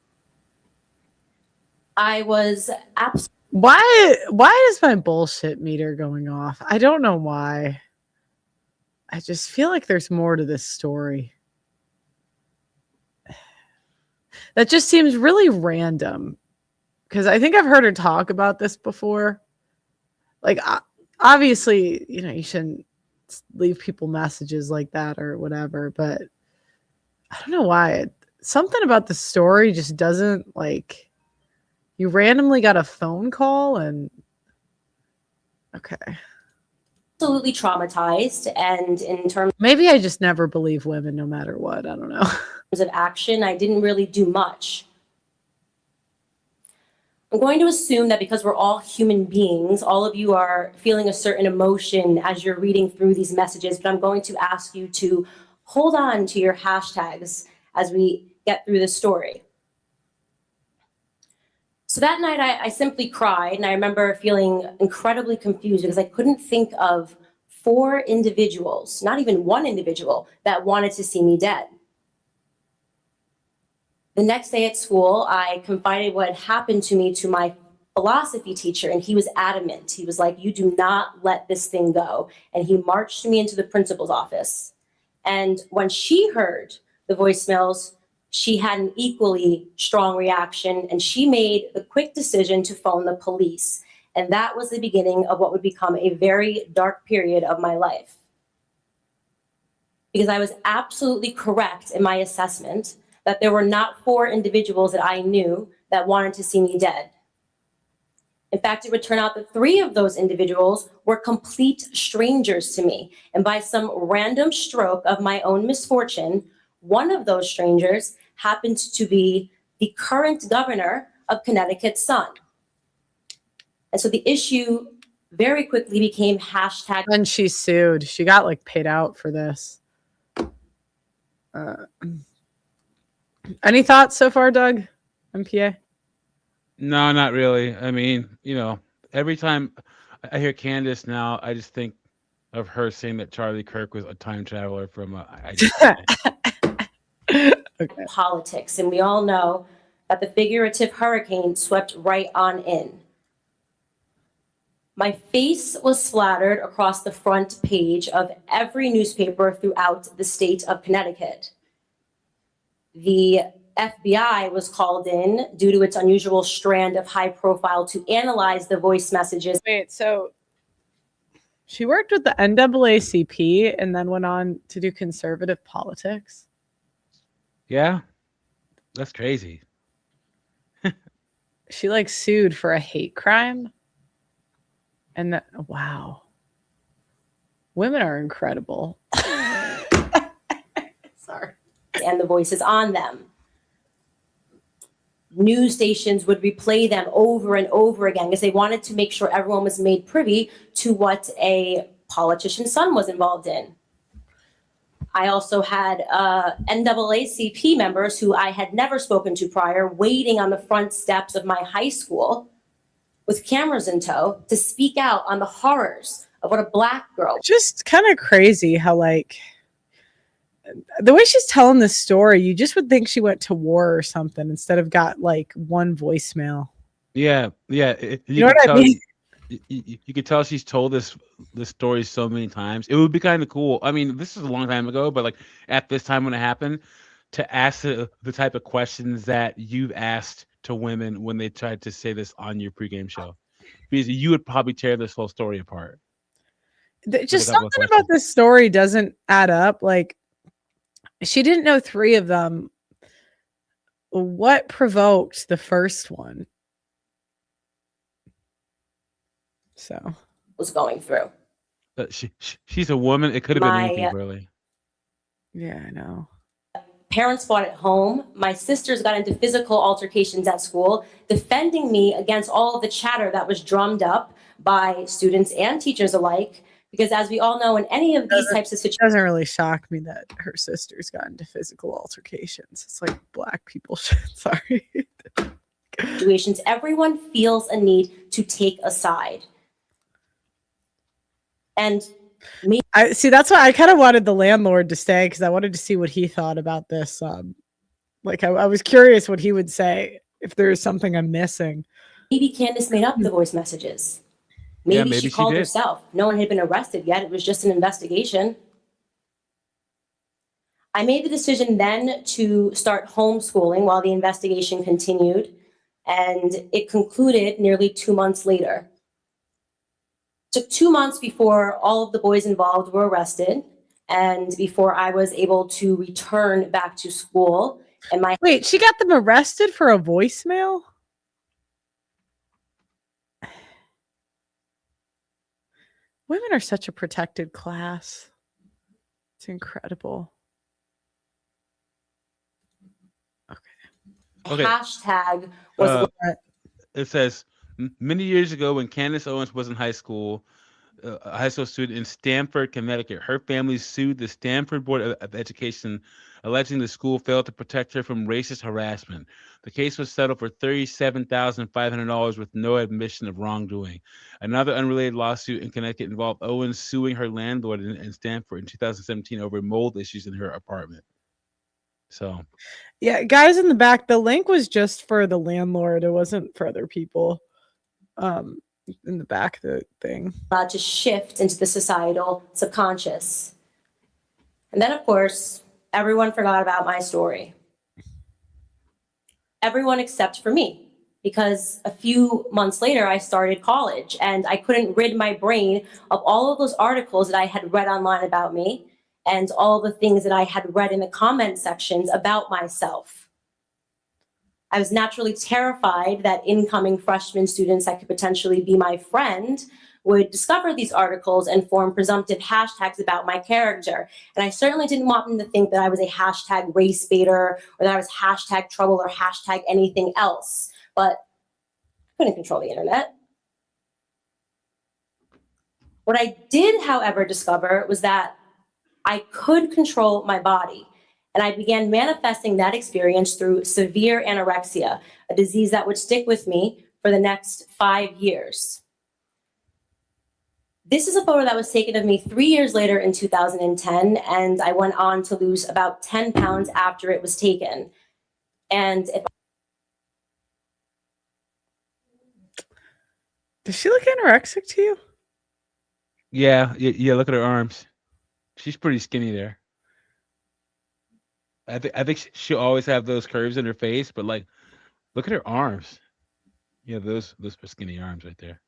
I was absolutely... Why is my bullshit meter going off? I don't know why. I just feel like there's more to this story. That just seems really random, because I think I've heard her talk about this before. Like, obviously, you know, you shouldn't leave people messages like that or whatever, but I don't know why. Something about the story just doesn't, like, you randomly got a phone call and okay. Absolutely traumatized, and in terms maybe I just never believe women no matter what. I don't know. of action, I didn't really do much. I'm going to assume that because we're all human beings, all of you are feeling a certain emotion as you're reading through these messages, but I'm going to ask you to hold on to your hashtags as we get through the story. So that night, I simply cried, and I remember feeling incredibly confused because I couldn't think of 4 individuals, not even one individual, that wanted to see me dead. The next day at school, I confided what had happened to me to my philosophy teacher, and he was adamant. He was like, "You do not let this thing go." And he marched me into the principal's office. And when she heard the voicemails, she had an equally strong reaction, and she made the quick decision to phone the police. And that was the beginning of what would become a very dark period of my life. Because I was absolutely correct in my assessment that there were not 4 individuals that I knew that wanted to see me dead. In fact, it would turn out that 3 of those individuals were complete strangers to me. And by some random stroke of my own misfortune, one of those strangers happened to be the current governor of Connecticut's son. And so the issue very quickly became hashtag. And she sued. She got like paid out for this. Any thoughts so far, Doug? MPA? No, not really. I mean, every time I hear Candace now, I just think of her saying that Charlie Kirk was a time traveler from Okay. Politics. And we all know that the figurative hurricane swept right on in. My face was splattered across the front page of every newspaper throughout the state of Connecticut. The FBI was called in due to its unusual strand of high profile to analyze the voice messages. Wait, so she worked with the NAACP and then went on to do conservative politics? Yeah, that's crazy. She like sued for a hate crime? And that, wow. Women are incredible. Sorry. And the voices on them. News stations would replay them over and over again because they wanted to make sure everyone was made privy to what a politician's son was involved in. I also had NAACP members who I had never spoken to prior waiting on the front steps of my high school with cameras in tow to speak out on the horrors of what a Black girl. Just kind of crazy how like the way she's telling this story, you just would think she went to war or something instead of got like one voicemail. Yeah. You know what I mean? You could tell she's told this story so many times. It would be kind of cool. I mean, this is a long time ago, but like at this time when it happened, to ask the type of questions that you've asked to women when they tried to say this on your pregame show, because you would probably tear this whole story apart. Just something about this story doesn't add up. Like, she didn't know 3 of them. What provoked the first one? So was going through. She's a woman. It could have been anything, really. Yeah, I know. Parents fought at home. My sisters got into physical altercations at school, defending me against all of the chatter that was drummed up by students and teachers alike. Because as we all know, in any of these types of situations, it doesn't really shock me that her sisters got into physical altercations. It's like Black people shit. Sorry. Situations, everyone feels a need to take a side. And me, I see. That's why I kind of wanted the landlord to stay, because I wanted to see what he thought about this. Like I was curious what he would say if there is something I'm missing. Maybe Candace made up the voice messages. Maybe she called herself. No one had been arrested yet. It was just an investigation. I made the decision then to start homeschooling while the investigation continued, and it concluded nearly 2 months later. It took 2 months before all of the boys involved were arrested and before I was able to return back to school. And Wait, she got them arrested for a voicemail? Women are such a protected class. It's incredible. Okay. Hashtag was. It says, many years ago when Candace Owens was in high school, a high school student in Stamford, Connecticut, her family sued the Stamford Board of Education, alleging the school failed to protect her from racist harassment. The case was settled for $37,500 with no admission of wrongdoing. Another unrelated lawsuit in Connecticut involved Owens suing her landlord in Stamford in 2017 over mold issues in her apartment. So, yeah, guys in the back, the link was just for the landlord. It wasn't for other people. In the back, the thing. To shift into the societal subconscious. And then, of course, everyone forgot about my story. Everyone except for me, because a few months later, I started college and I couldn't rid my brain of all of those articles that I had read online about me and all the things that I had read in the comment sections about myself. I was naturally terrified that incoming freshman students that could potentially be my friend would discover these articles and form presumptive hashtags about my character. And I certainly didn't want them to think that I was a hashtag race baiter or that I was hashtag trouble or hashtag anything else. But I couldn't control the internet. What I did, however, discover was that I could control my body. And I began manifesting that experience through severe anorexia, a disease that would stick with me for the next 5 years. This is a photo that was taken of me 3 years later in 2010, and I went on to lose about 10 pounds after it was taken. And if Does she look anorexic to you? Yeah, look at her arms. She's pretty skinny there. I think she'll always have those curves in her face, but like, look at her arms. Yeah, those skinny arms right there.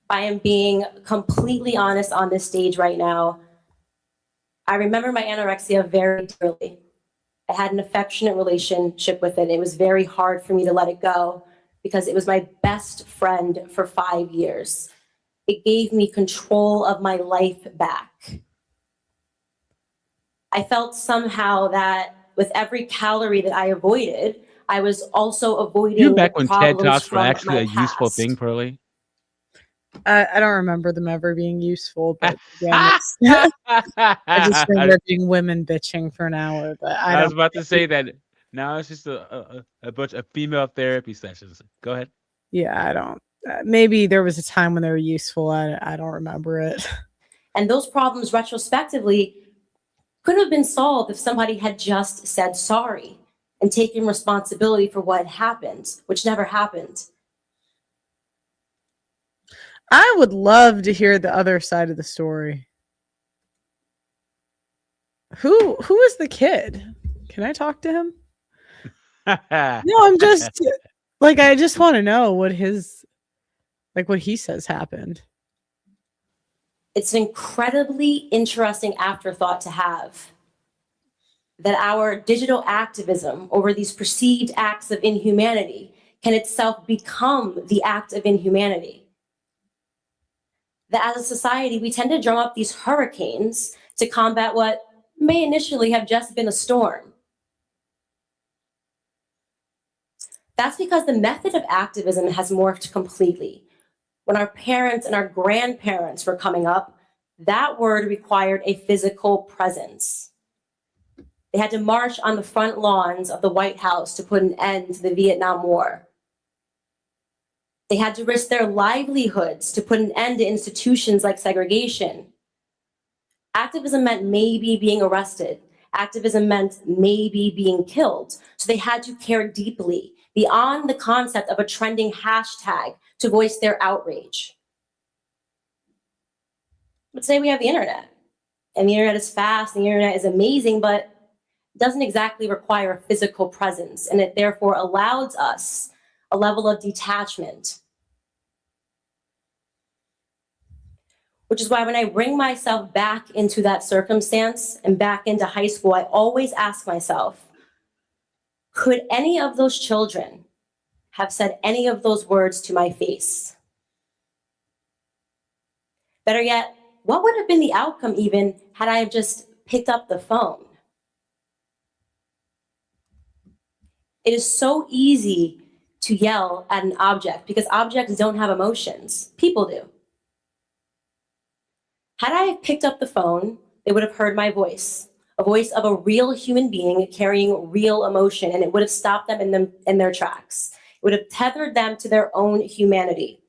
I am being completely honest on this stage right now, I remember my anorexia very dearly. I had an affectionate relationship with it. It was very hard for me to let it go because it was my best friend for 5 years. It gave me control of my life back. I felt somehow that with every calorie that I avoided, I was also avoiding You back when TED problems Talks were from actually my a useful past. thing, Pearly? I don't remember them ever being useful, but again, I just remember being women bitching for an hour. But I was about to say that now it's just a bunch of female therapy sessions. Go ahead. Yeah, I don't. Maybe there was a time when they were useful. I don't remember it. And those problems retrospectively could have been solved if somebody had just said sorry and taken responsibility for what happened, which never happened. I would love to hear the other side of the story. Who is the kid? Can I talk to him? No, I'm just like, I just want to know what his, like, what he says happened. It's an incredibly interesting afterthought to have that our digital activism over these perceived acts of inhumanity can itself become the act of inhumanity. That as a society, we tend to drum up these hurricanes to combat what may initially have just been a storm. That's because the method of activism has morphed completely. When our parents and our grandparents were coming up, that word required a physical presence. They had to march on the front lawns of the White House to put an end to the Vietnam War. They had to risk their livelihoods to put an end to institutions like segregation. Activism meant maybe being arrested. Activism meant maybe being killed. So they had to care deeply beyond the concept of a trending hashtag to voice their outrage. But today we have the internet. And the internet is fast, and the internet is amazing, but doesn't exactly require a physical presence. And it therefore allows us a level of detachment. Which is why when I bring myself back into that circumstance and back into high school, I always ask myself, could any of those children have said any of those words to my face? Better yet, what would have been the outcome even had I have just picked up the phone? It is so easy to yell at an object because objects don't have emotions. People do. Had I picked up the phone, they would have heard my voice, a voice of a real human being carrying real emotion, and it would have stopped them in their tracks. It would have tethered them to their own humanity.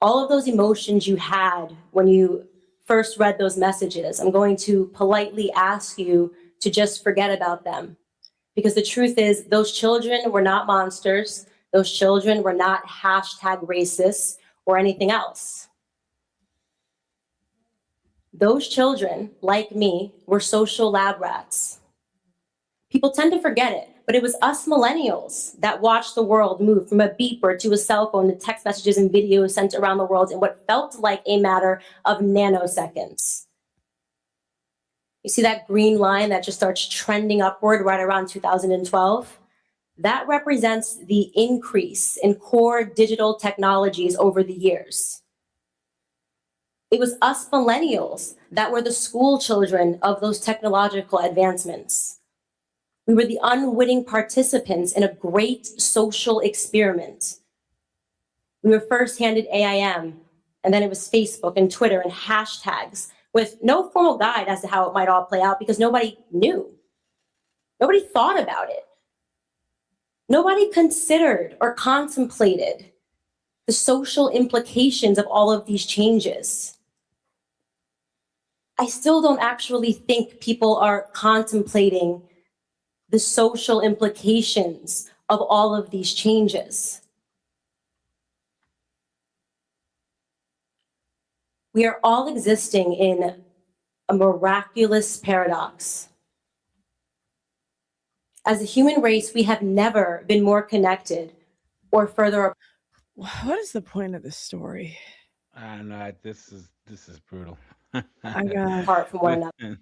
All of those emotions you had when you first read those messages, I'm going to politely ask you to just forget about them. Because the truth is, those children were not monsters. Those children were not hashtag racist or anything else. Those children, like me, were social lab rats. People tend to forget it, but it was us millennials that watched the world move from a beeper to a cell phone to text messages and videos sent around the world in what felt like a matter of nanoseconds. You see that green line that just starts trending upward right around 2012? That represents the increase in core digital technologies over the years. It was us millennials that were the school children of those technological advancements. We were the unwitting participants in a great social experiment. We were first handed AIM, and then it was Facebook and Twitter and hashtags with no formal guide as to how it might all play out because nobody knew. Nobody thought about it. Nobody considered or contemplated the social implications of all of these changes. I still don't actually think people are contemplating the social implications of all of these changes. We are all existing in a miraculous paradox. As a human race, we have never been more connected or further. What is the point of this story? I don't know. This is brutal. I got. Apart from one another.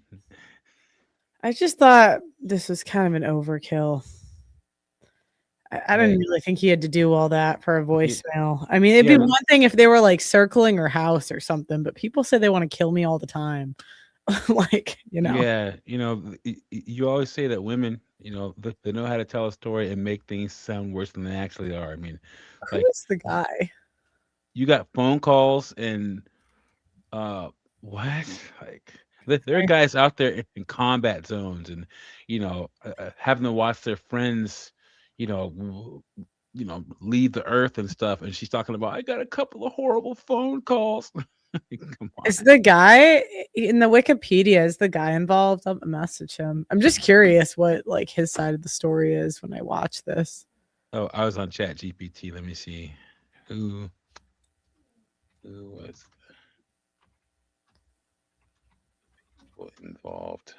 I just thought this was kind of an overkill. I didn't really think he had to do all that for a voicemail. I mean, it'd be one thing if they were like circling her house or something, but people say they want to kill me all the time. Like, you know. Yeah, you know, you always say that women, you know, they know how to tell a story and make things sound worse than they actually are. I mean, like, who's the guy? You got phone calls and what? Like, there are guys out there in combat zones and, you know, having to watch their friends, you know, leave the earth and stuff. And she's talking about, I got a couple of horrible phone calls. Come on. Is the guy in the Wikipedia? Is the guy involved? I'll message him. I'm just curious what like his side of the story is when I watch this. Oh, I was on Chat GPT. Let me see who was people involved.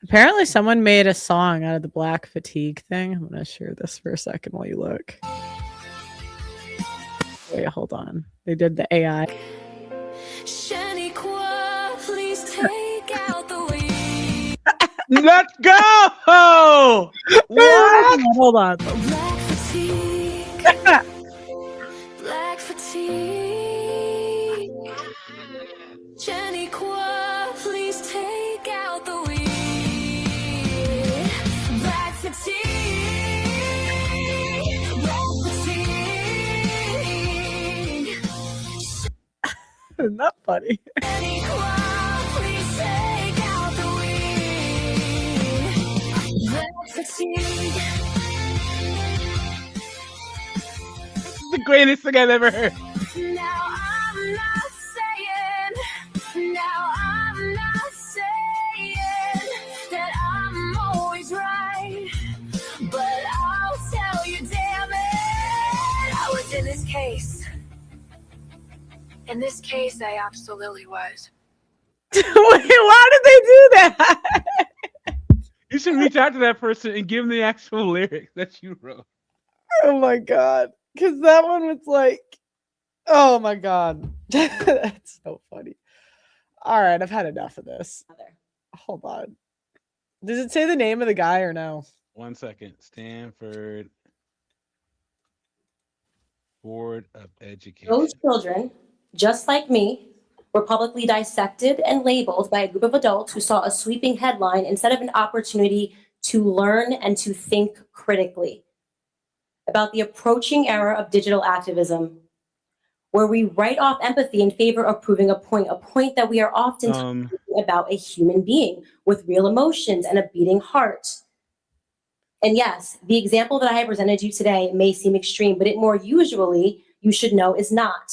Apparently, someone made a song out of the black fatigue thing. I'm gonna share this for a second while you look. Wait, hold on. They did the AI. Please take out the weed. Let's go! What? Hold on. Black fatigue. Black fatigue. Jenny Qua, please take out the weed. Black fatigue. Black fatigue. Isn't that funny? Jenny Qua, please take out the weed. Black fatigue. The greatest thing I've ever heard. Now I'm not saying that I'm always right, but I'll tell you, damn it, I was in this case. In this case, I absolutely was. Wait, why did they do that? You should reach out to that person and give them the actual lyrics that you wrote. Oh my god. Because that one was like, oh my god. That's so funny. All right, I've had enough of this. Hold on. Does it say the name of the guy or no? 1 second. Stanford Board of Education. Those children, just like me, were publicly dissected and labeled by a group of adults who saw a sweeping headline instead of an opportunity to learn and to think critically about the approaching era of digital activism, where we write off empathy in favor of proving a point that we are often talking about a human being with real emotions and a beating heart. And yes, the example that I have presented you today may seem extreme, but it more usually, you should know, is not.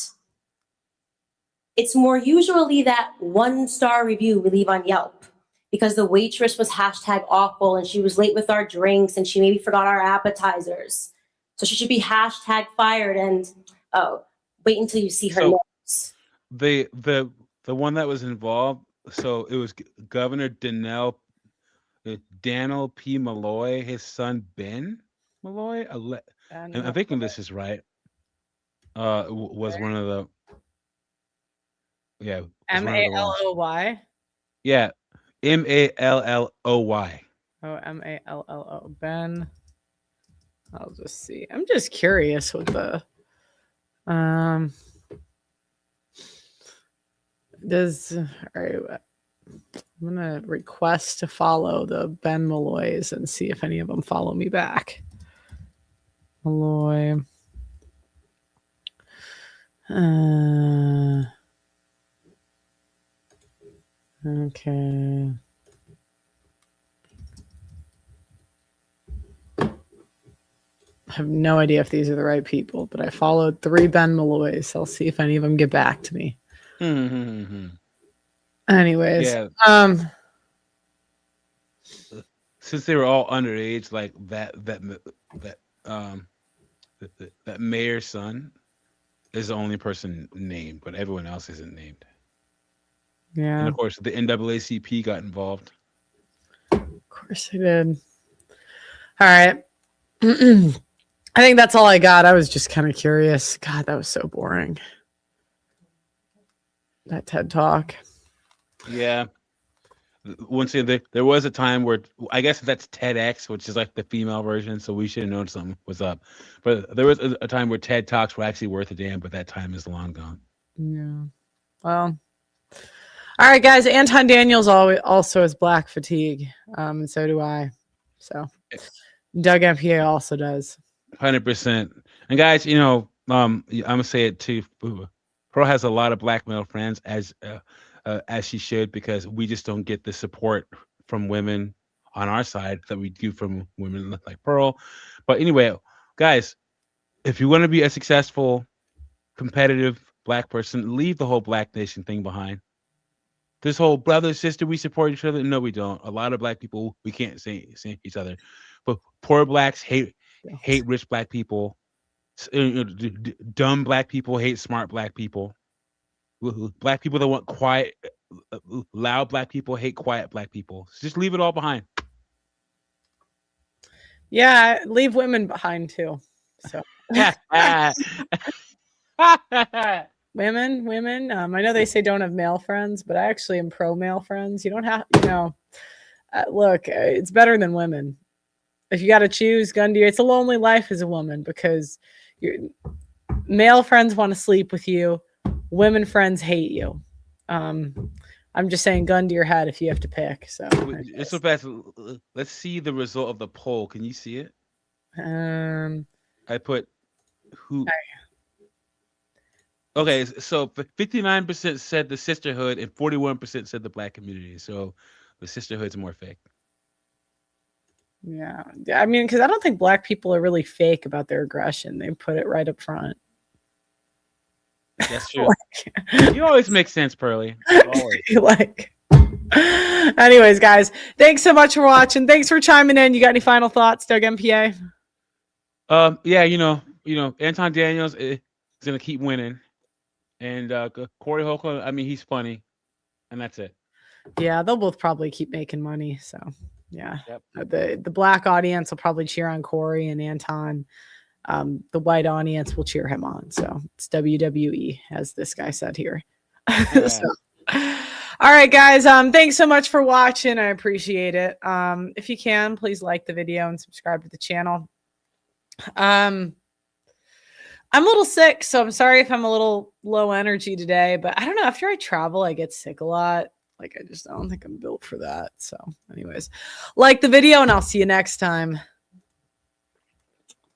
It's more usually that 1-star review we leave on Yelp because the waitress was hashtag awful and she was late with our drinks and she maybe forgot our appetizers. So she should be hashtag fired and, oh, wait until you see her notes. The one that was involved, so it was Governor Daniel P. Malloy, his son Ben Malloy. And I'm thinking this is right. Was one of the Malloy. Yeah, Malloy. Oh, Mallo. Ben. I'll just see. I'm just curious with the does all right. I'm gonna request to follow the Ben Malloys and see if any of them follow me back. Malloy. Okay. I have no idea if these are the right people, but I followed 3 Ben Malloys. I'll see if any of them get back to me. Anyways, Yeah. Since they were all underage, like that mayor's son is the only person named, but everyone else isn't named. yeah, And of course, the NAACP got involved. of course I did. All right. I think that's all I got. I was just kind of curious. God, that was so boring. That TED Talk. Yeah. Once again, there was a time where I guess that's TEDx, which is like the female version, so we should have known something was up. But there was a time where TED Talks were actually worth a damn, but that time is long gone. Yeah. Well. All right, guys. Anton Daniels also has black fatigue, and so do I. So Doug MPA also does. 100%. And guys, I'm gonna say it too. Pearl has a lot of black male friends, as she should, because we just don't get the support from women on our side that we do from women like Pearl. But anyway, guys, if you want to be a successful, competitive black person, leave the whole black nation thing behind. This whole brother, sister, we support each other. No, we don't. A lot of black people, we can't say each other. But poor blacks hate rich black people. Dumb black people hate smart black people. Black people that want quiet, loud black people hate quiet black people. So just leave it all behind. Yeah, leave women behind too. So women. I know they say don't have male friends, but I actually am pro male friends. You don't have, look, it's better than women. If you got to choose, Gundy, it's a lonely life as a woman because your male friends want to sleep with you. Women friends hate you. I'm just saying gun to your head if you have to pick. So it's so fast. Let's see the result of the poll. Can you see it? I put who. Okay, so 59% said the sisterhood and 41% said the black community. So the sisterhood's more fake. Yeah, I mean, because I don't think black people are really fake about their aggression. They put it right up front. That's true. You always make sense, Pearly. Anyways, guys, thanks so much for watching. Thanks for chiming in. You got any final thoughts, Doug MPA? Yeah, Anton Daniels is gonna keep winning, and Corey Holcomb. I mean, he's funny, and that's it. Yeah, they'll both probably keep making money. So yeah, yep. The black audience will probably cheer on Corey and Anton. The white audience will cheer him on. So it's WWE, as this guy said here. Yeah. So, all right, guys. Thanks so much for watching. I appreciate it. If you can, please like the video and subscribe to the channel. I'm a little sick, so I'm sorry if I'm a little low energy today, but I don't know. After I travel, I get sick a lot. Like, I don't think I'm built for that. So anyways, like the video and I'll see you next time.